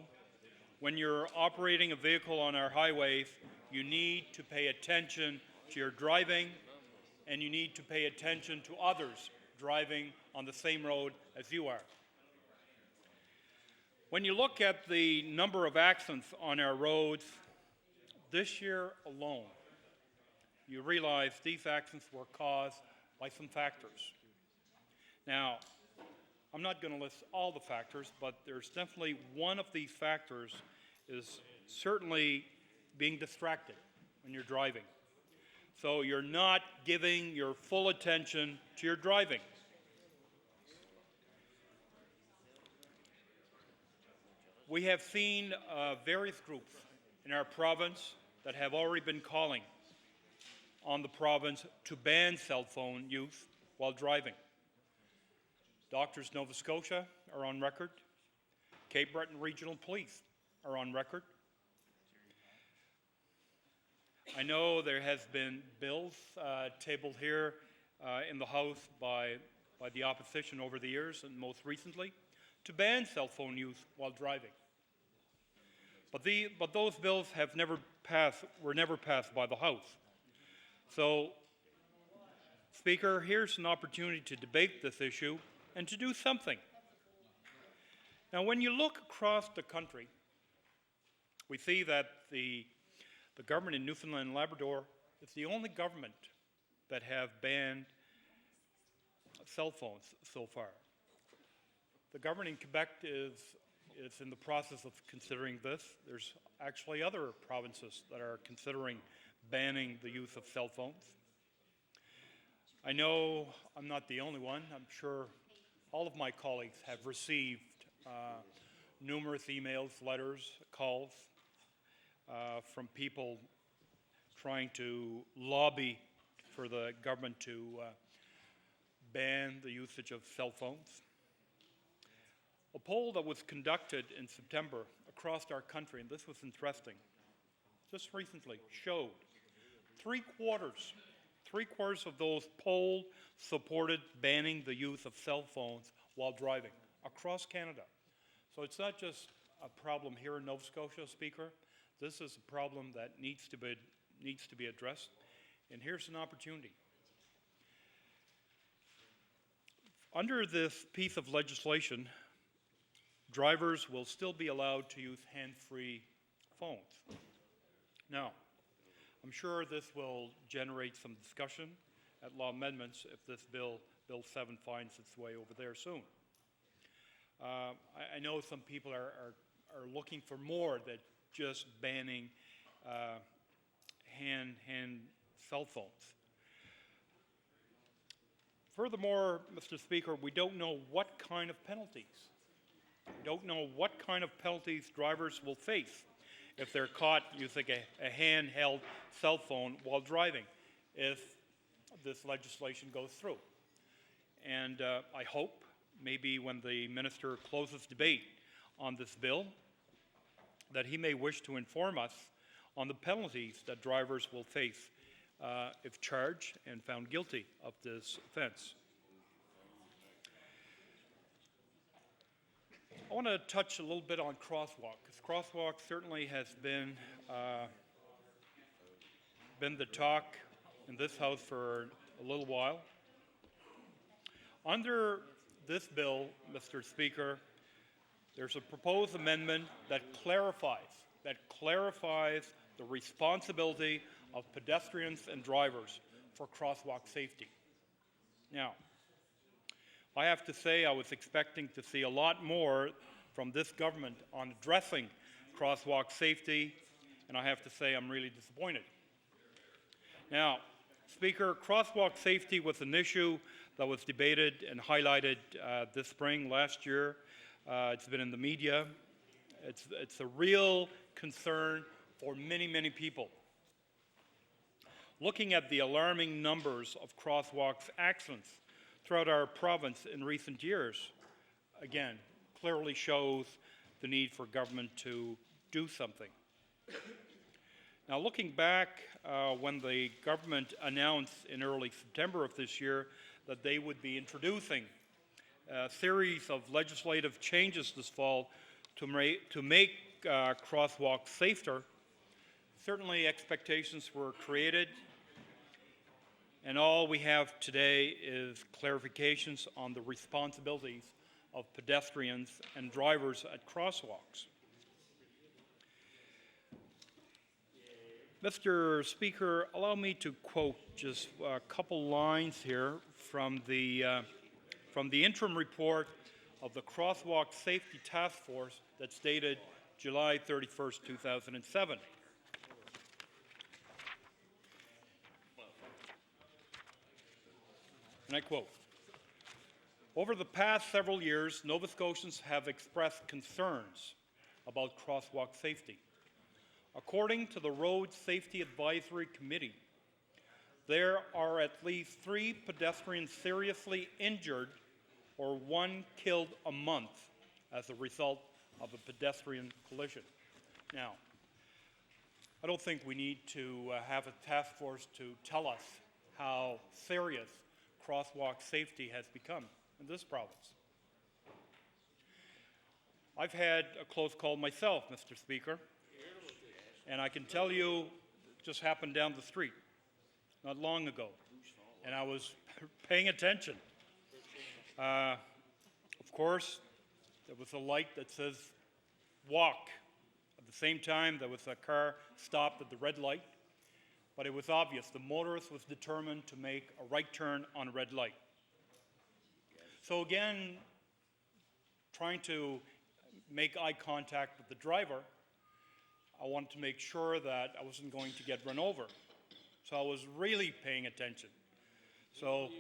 when you're operating a vehicle on our highways, you need to pay attention to your driving, and you need to pay attention to others driving on the same road as you are. When you look at the number of accidents on our roads this year alone, you realize these accidents were caused by some factors. Now, I'm not going to list all the factors, but there's definitely one of these factors is certainly being distracted when you're driving. So you're not giving your full attention to your driving. We have seen various groups in our province that have already been calling on the province to ban cell phone use while driving. Doctors Nova Scotia are on record. Cape Breton Regional Police are on record. I know there has been bills tabled here in the House by the opposition over the years, and most recently, to ban cell phone use while driving. But those bills were never passed by the House. So, Speaker, here's an opportunity to debate this issue and to do something. Now, when you look across the country, we see that the government in Newfoundland and Labrador is the only government that have banned cell phones so far. The government in Quebec is in the process of considering this. There's actually other provinces that are considering banning the use of cell phones. I know I'm not the only one. I'm sure all of my colleagues have received numerous emails, letters, calls from people trying to lobby for the government to ban the usage of cell phones. A poll that was conducted in September across our country, and this was interesting, just recently showed three-quarters of those polled supported banning the use of cell phones while driving across Canada. So it's not just a problem here in Nova Scotia, Speaker. This is a problem that needs to be addressed, and here's an opportunity. Under this piece of legislation, drivers will still be allowed to use hand-free phones. Now, I'm sure this will generate some discussion at law amendments if this Bill 7 finds its way over there soon. I know some people are looking for more than just banning hand cell phones. Furthermore, Mr. Speaker, we don't know what kind of penalties. We don't know what kind of penalties drivers will face if they're caught using a handheld cell phone while driving, if this legislation goes through. And I hope maybe when the minister closes debate on this bill, that he may wish to inform us on the penalties that drivers will face if charged and found guilty of this offense. I want to touch a little bit on crosswalk, because crosswalk certainly has been the talk in this House for a little while. Under this bill, Mr. Speaker, there's a proposed amendment that clarifies the responsibility of pedestrians and drivers for crosswalk safety. Now, I have to say I was expecting to see a lot more from this government on addressing crosswalk safety, and I have to say I'm really disappointed. Now, Speaker, crosswalk safety was an issue that was debated and highlighted this spring, last year. It's been in the media. It's a real concern for many, many people. Looking at the alarming numbers of crosswalks accidents throughout our province in recent years, again, clearly shows the need for government to do something. Now, looking back when the government announced in early September of this year that they would be introducing a series of legislative changes this fall to make crosswalks safer, certainly expectations were created, and all we have today is clarifications on the responsibilities of pedestrians and drivers at crosswalks. Mr. Speaker, allow me to quote just a couple lines here from the interim report of the Crosswalk Safety Task Force that's dated July 31st, 2007. And I quote, "Over the past several years, Nova Scotians have expressed concerns about crosswalk safety. According to the Road Safety Advisory Committee, there are at least 3 pedestrians seriously injured or 1 killed a month as a result of a pedestrian collision." Now, I don't think we need to have a task force to tell us how serious crosswalk safety has become in this province. I've had a close call myself, Mr. Speaker, and I can tell you it just happened down the street not long ago, and I was paying attention. Of course, there was a light that says walk. At the same time, there was a car stopped at the red light, but it was obvious the motorist was determined to make a right turn on a red light. So again, trying to make eye contact with the driver, I wanted to make sure that I wasn't going to get run over. So I was really paying attention. So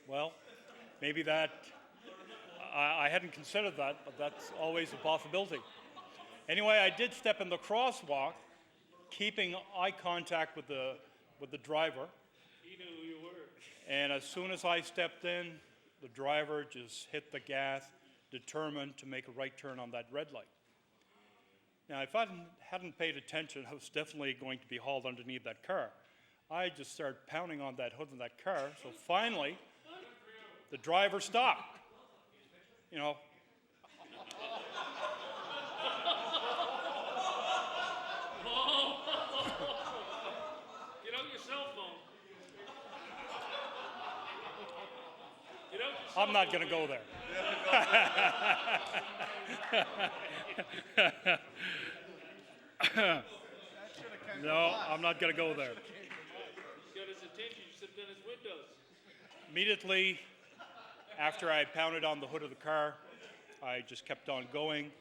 well, maybe that, I hadn't considered that, but that's always a possibility. Anyway, I did step in the crosswalk, keeping eye contact with the driver. He knew who you were. And as soon as I stepped in, the driver just hit the gas, determined to make a right turn on that red light. Now, if I hadn't paid attention, I was definitely going to be hauled underneath that car. I just started pounding on that hood of that car, so finally, the driver stopped. You know, Get out your cell phone. Get out your cell I'm not going to go there. No, I'm not going to go there. He's got his attention. You sit in his windows. Immediately after I pounded on the hood of the car, I just kept on going.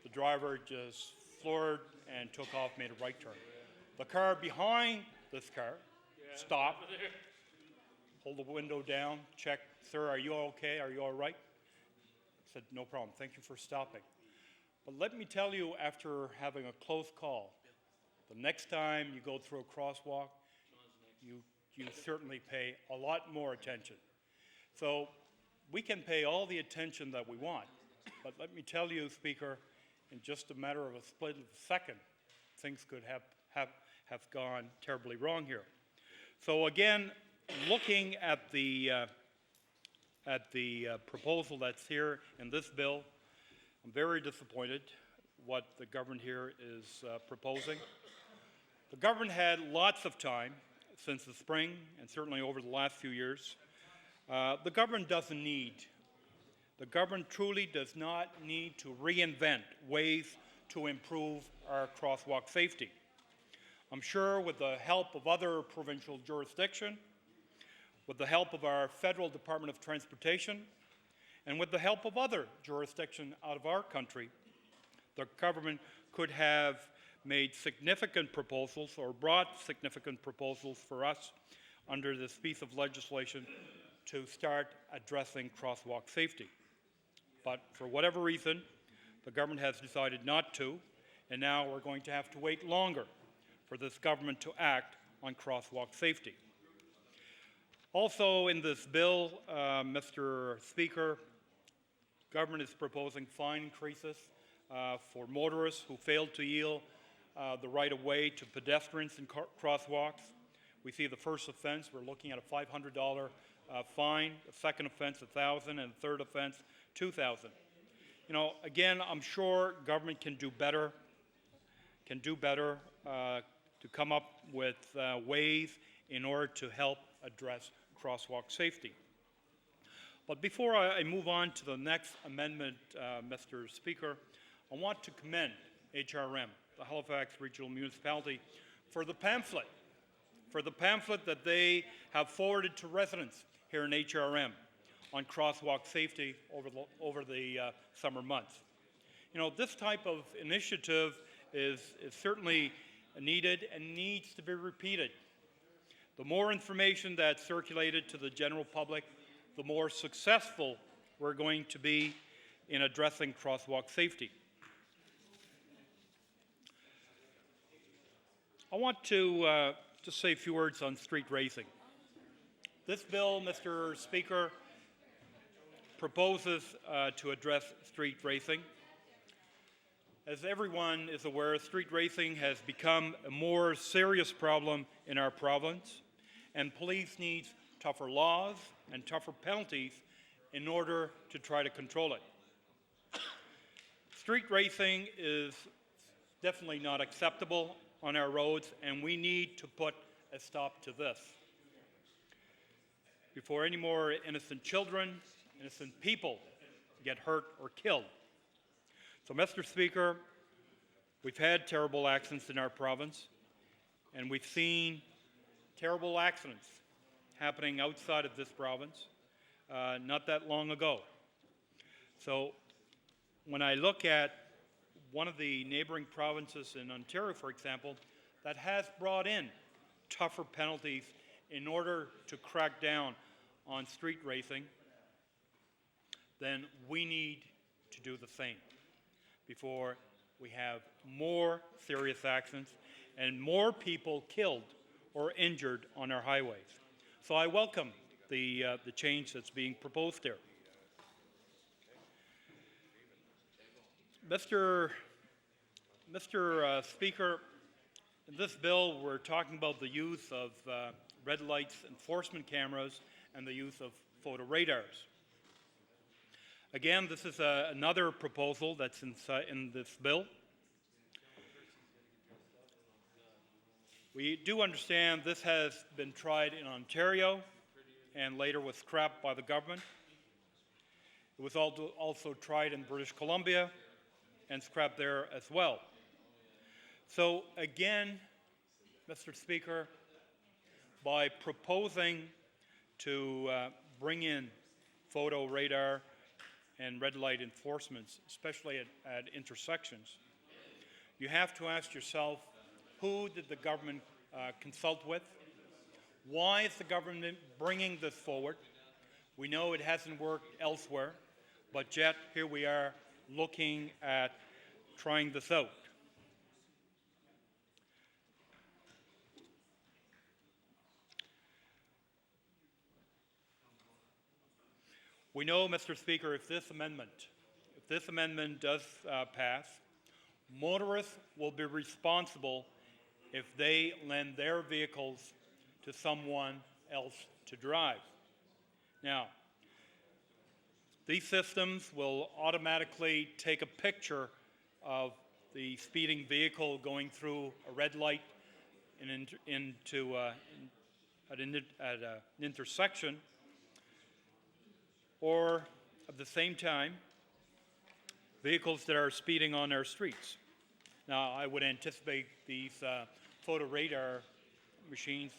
The driver just floored and took off, made a right turn. The car behind this car stopped, pulled the window down, checked, "Sir, are you okay? Are you all right?" I said, "No problem. Thank you for stopping." But let me tell you, after having a close call, the next time you go through a crosswalk, you certainly pay a lot more attention. So we can pay all the attention that we want, but let me tell you, Speaker, in just a matter of a split of a second, things could have gone terribly wrong here. So again, looking at the proposal that's here in this bill, I'm very disappointed what the government here is proposing. The government had lots of time since the spring, and certainly over the last few years. The government truly does not need to reinvent ways to improve our crosswalk safety. I'm sure with the help of other provincial jurisdictions, with the help of our federal Department of Transportation, and with the help of other jurisdictions out of our country, the government could have made significant proposals or brought significant proposals for us under this piece of legislation to start addressing crosswalk safety. But for whatever reason, the government has decided not to, and now we're going to have to wait longer for this government to act on crosswalk safety. Also in this bill, Mr. Speaker, government is proposing fine increases for motorists who fail to yield the right-of-way to pedestrians in crosswalks. We see the first offense, we're looking at a $500 fine, the second offense $1,000, and the third offense $2,000. You know, again, I'm sure government can do better to come up with ways in order to help address crosswalk safety. But before I move on to the next amendment, Mr. Speaker, I want to commend HRM, the Halifax Regional Municipality, for the pamphlet that they have forwarded to residents here in HRM on crosswalk safety over the summer months. You know, this type of initiative is certainly needed and needs to be repeated. The more information that's circulated to the general public, the more successful we're going to be in addressing crosswalk safety. I want to just say a few words on street racing. This bill, Mr. Speaker, proposes to address street racing. As everyone is aware, street racing has become a more serious problem in our province, and police need tougher laws and tougher penalties in order to try to control it. Street racing is definitely not acceptable on our roads, and we need to put a stop to this. Before any more innocent children, innocent people get hurt or killed. So, Mr. Speaker, we've had terrible accidents in our province, and we've seen terrible accidents happening outside of this province not that long ago. So, when I look at one of the neighboring provinces in Ontario, for example, that has brought in tougher penalties in order to crack down on street racing, then we need to do the same before we have more serious accidents and more people killed or injured on our highways. So I welcome the change that's being proposed there. Mr. Speaker, in this bill we're talking about the use of red lights enforcement cameras and the use of photo radars. Again, this is another proposal that's in this bill. We do understand this has been tried in Ontario and later was scrapped by the government. It was also tried in British Columbia and scrapped there as well. So again, Mr. Speaker, by proposing to bring in photo radar and red light enforcements, especially at intersections, you have to ask yourself, who did the government consult with? Why is the government bringing this forward? We know it hasn't worked elsewhere, but yet here we are looking at trying this out. We know, Mr. Speaker, if this amendment does pass, motorists will be responsible if they lend their vehicles to someone else to drive. Now, these systems will automatically take a picture of the speeding vehicle going through a red light and at an intersection, or at the same time, vehicles that are speeding on our streets. Now, I would anticipate these photo radar machines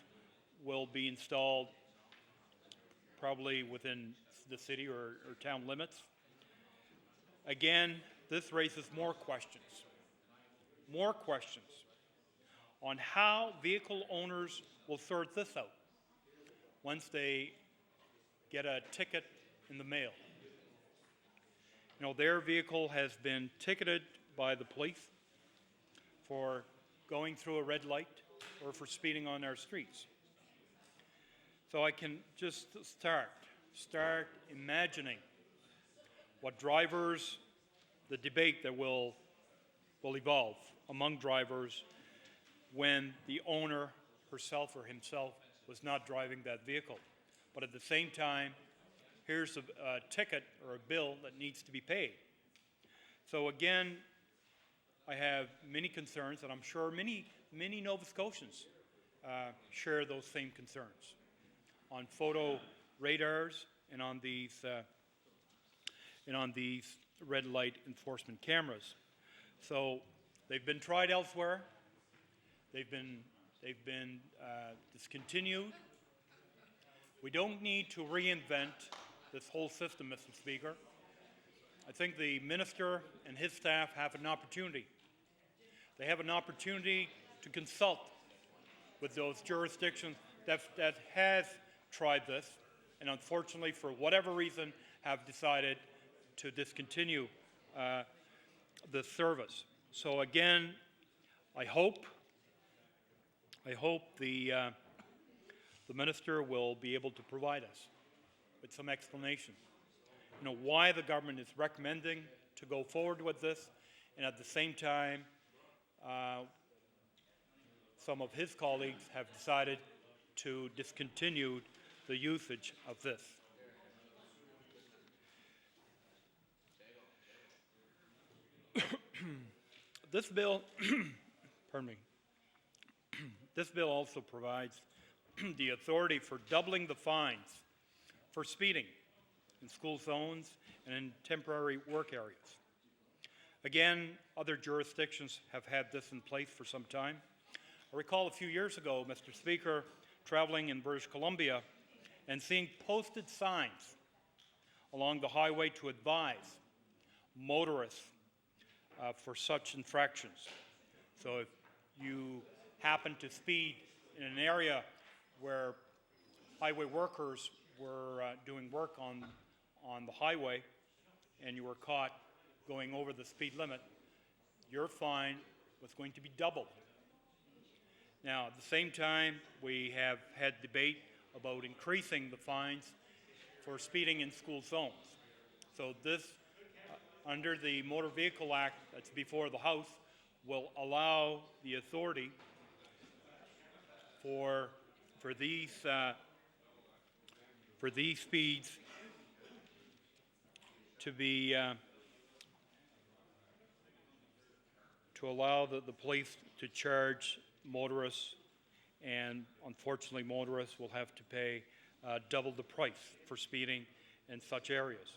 will be installed probably within the city or town limits. Again, this raises more questions on how vehicle owners will sort this out once they get a ticket in the mail. You know, their vehicle has been ticketed by the police for going through a red light or for speeding on our streets. So I can just start imagining what drivers, the debate that will evolve among drivers when the owner herself or himself was not driving that vehicle. But at the same time, here's a ticket or a bill that needs to be paid. So again, I have many concerns, and I'm sure many Nova Scotians share those same concerns on photo radars and on these red light enforcement cameras. So they've been tried elsewhere. They've been discontinued. We don't need to reinvent this whole system, Mr. Speaker. I think the minister and his staff have an opportunity. They have an opportunity to consult with those jurisdictions that has tried this and unfortunately, for whatever reason, have decided to discontinue the service. So again, I hope the minister will be able to provide us with some explanation, you know, why the government is recommending to go forward with this, and at the same time, some of his colleagues have decided to discontinue the usage of this. This bill, pardon me, this bill also provides the authority for doubling the fines for speeding in school zones and in temporary work areas. Again, other jurisdictions have had this in place for some time. I recall a few years ago, Mr. Speaker, traveling in British Columbia and seeing posted signs along the highway to advise motorists for such infractions. So if you happen to speed in an area where highway workers were doing work on the highway and you were caught going over the speed limit, your fine was going to be doubled. Now, at the same time, we have had debate about increasing the fines for speeding in school zones. So this, under the Motor Vehicle Act that's before the House, will allow the authority for these speeds to be to allow the police to charge motorists, and unfortunately motorists will have to pay double the price for speeding in such areas.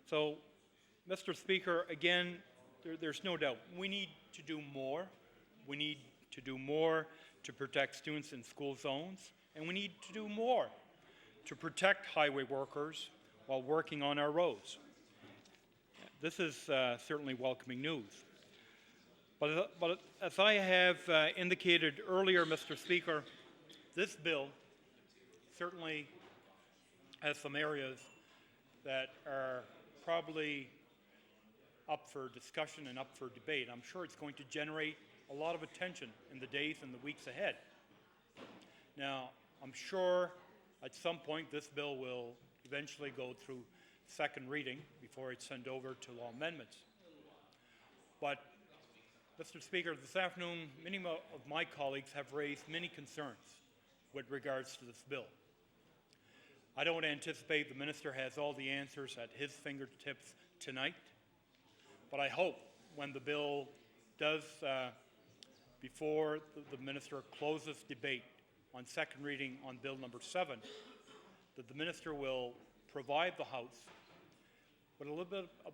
So, Mr. Speaker, again, there's no doubt we need to do more. We need to do more to protect students in school zones, and we need to do more to protect highway workers while working on our roads. This is certainly welcoming news. But as I have indicated earlier, Mr. Speaker, this bill certainly has some areas that are probably up for discussion and up for debate. I'm sure it's going to generate a lot of attention in the days and the weeks ahead. Now, I'm sure at some point this bill will eventually go through second reading before it's sent over to law amendments. But, Mr. Speaker, this afternoon, many of my colleagues have raised many concerns with regards to this bill. I don't anticipate the minister has all the answers at his fingertips tonight, but I hope when the bill does, before the minister closes debate on second reading on Bill number 7, that the minister will provide the House with a little bit of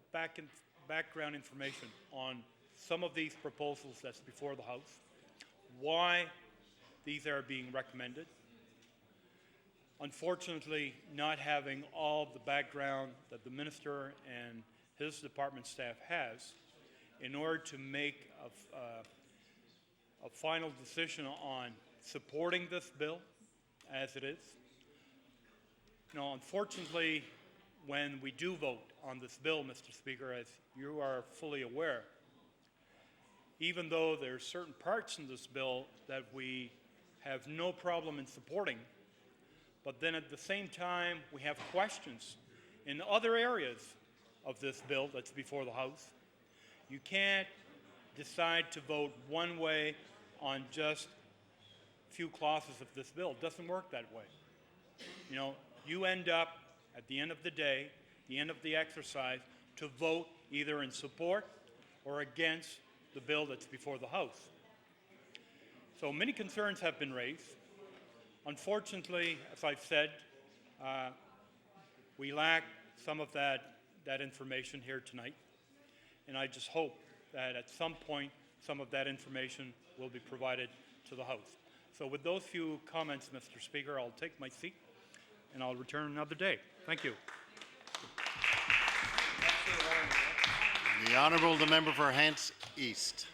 background information on some of these proposals that's before the House, why these are being recommended. Unfortunately, not having all the background that the minister and his department staff has in order to make a final decision on supporting this bill as it is. Now, unfortunately, when we do vote on this bill, Mr. Speaker, as you are fully aware, even though there are certain parts in this bill that we have no problem in supporting, but then at the same time we have questions in other areas of this bill that's before the House. You can't decide to vote one way on just a few clauses of this bill. It doesn't work that way. You know, you end up, at the end of the day, the end of the exercise, to vote either in support or against the bill that's before the House. So many concerns have been raised. Unfortunately, as I've said, we lack some of that information here tonight, and I just hope that at some point some of that information will be provided to the House. So with those few comments, Mr. Speaker, I'll take my seat and I'll return another day. Thank you. The Honourable the Member for Hants East.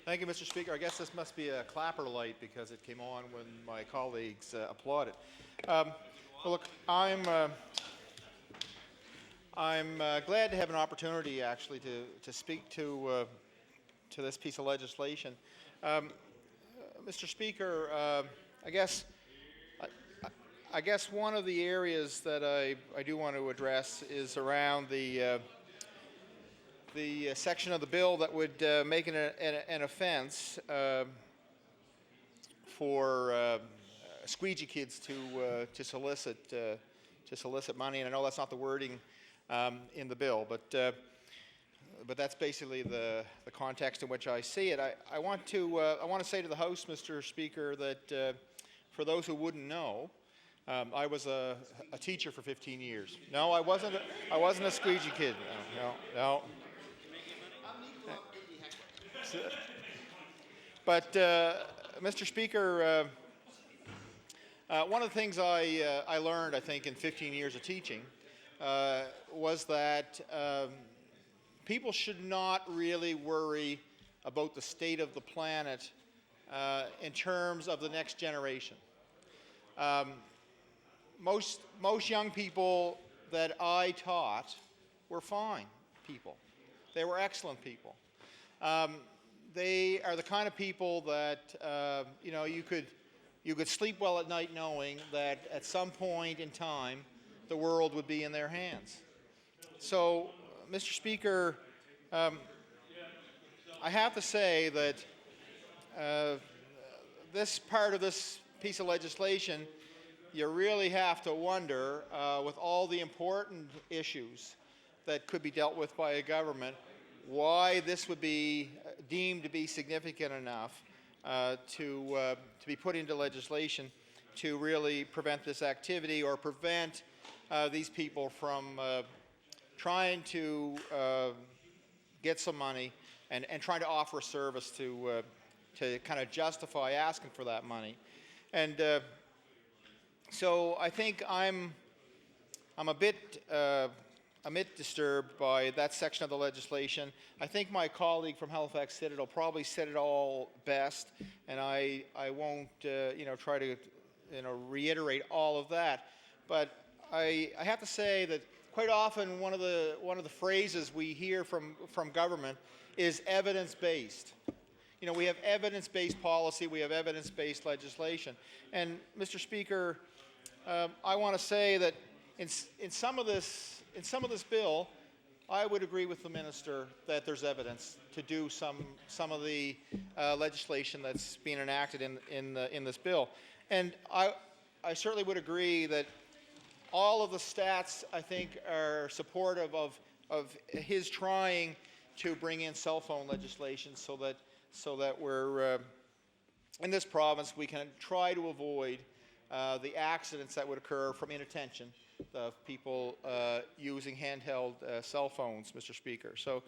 Thank you, Mr. Speaker. I guess this must be a clapper light because it came on when my colleagues applauded. Well, look, I'm glad to have an opportunity actually to speak to this piece of legislation. Mr. Speaker, I guess one of the areas that I do want to address is around the section of the bill that would make an offense for squeegee kids to solicit money, and I know that's not the wording in the bill, but that's basically the context in which I see it. I want to say to the House, Mr. Speaker, that for those who wouldn't know, I was a teacher for 15 years. No, I wasn't a squeegee kid. No. But, Mr. Speaker, one of the things I learned, I think, in 15 years of teaching was that people should not really worry about the state of the planet in terms of the next generation. Most young people that I taught were fine people. They were excellent people. They are the kind of people that you could sleep well at night knowing that at some point in time the world would be in their hands. So, Mr. Speaker, I have to say that this part of this piece of legislation, you really have to wonder, with all the important issues that could be dealt with by a government, why this would be deemed to be significant enough to be put into legislation to really prevent this activity or prevent these people from trying to get some money and trying to offer a service to kind of justify asking for that money. And so I think I'm a bit disturbed by that section of the legislation. I think my colleague from Halifax Citadel probably said it all best, and I won't try to reiterate all of that. But I have to say that quite often one of the phrases we hear from government is evidence-based. You know, we have evidence-based policy, we have evidence-based legislation. And Mr. Speaker, I want to say that in some of this bill, I would agree with the minister that there's evidence to do some of the legislation that's being enacted in this bill. And I certainly would agree that all of the stats, I think, are supportive of his trying to bring in cell phone legislation so that we're in this province we can try to avoid the accidents that would occur from inattention of people using handheld cell phones, Mr. Speaker. So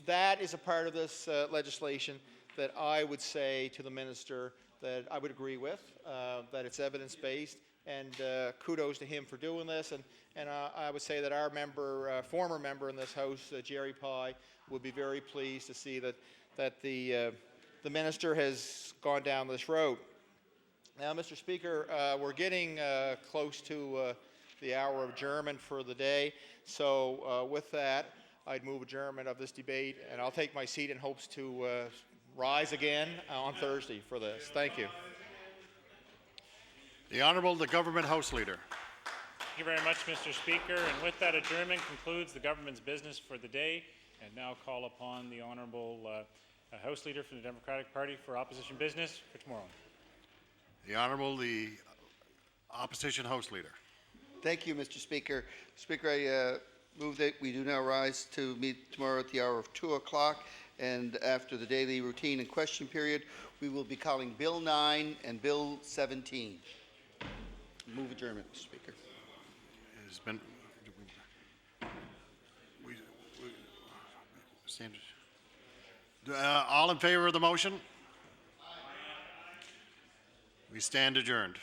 that is a part of this legislation that I would say to the minister that I would agree with, that it's evidence-based, and kudos to him for doing this. And I would say that our former member in this House, Jerry Pye, would be very pleased to see that the minister has gone down this road. Now, Mr. Speaker, we're getting close to the hour of adjournment for the day. So with that, I'd move adjournment of this debate, and I'll take my seat in hopes to rise again on Thursday for this. Thank you. The Honourable, the Government House Leader. Thank you very much, Mr. Speaker. And with that, adjournment concludes the government's business for the day. And now call upon the Honourable House Leader from the Democratic Party for opposition business for tomorrow. The Honourable, the Opposition House Leader. Thank you, Mr. Speaker. Speaker, I move that we do now rise to meet tomorrow at the hour of 2 o'clock, and after the daily routine and question period, we will be calling Bill 9 and Bill 17. Move adjournment, Mr. Speaker. It has been. All in favour of the motion? We stand adjourned.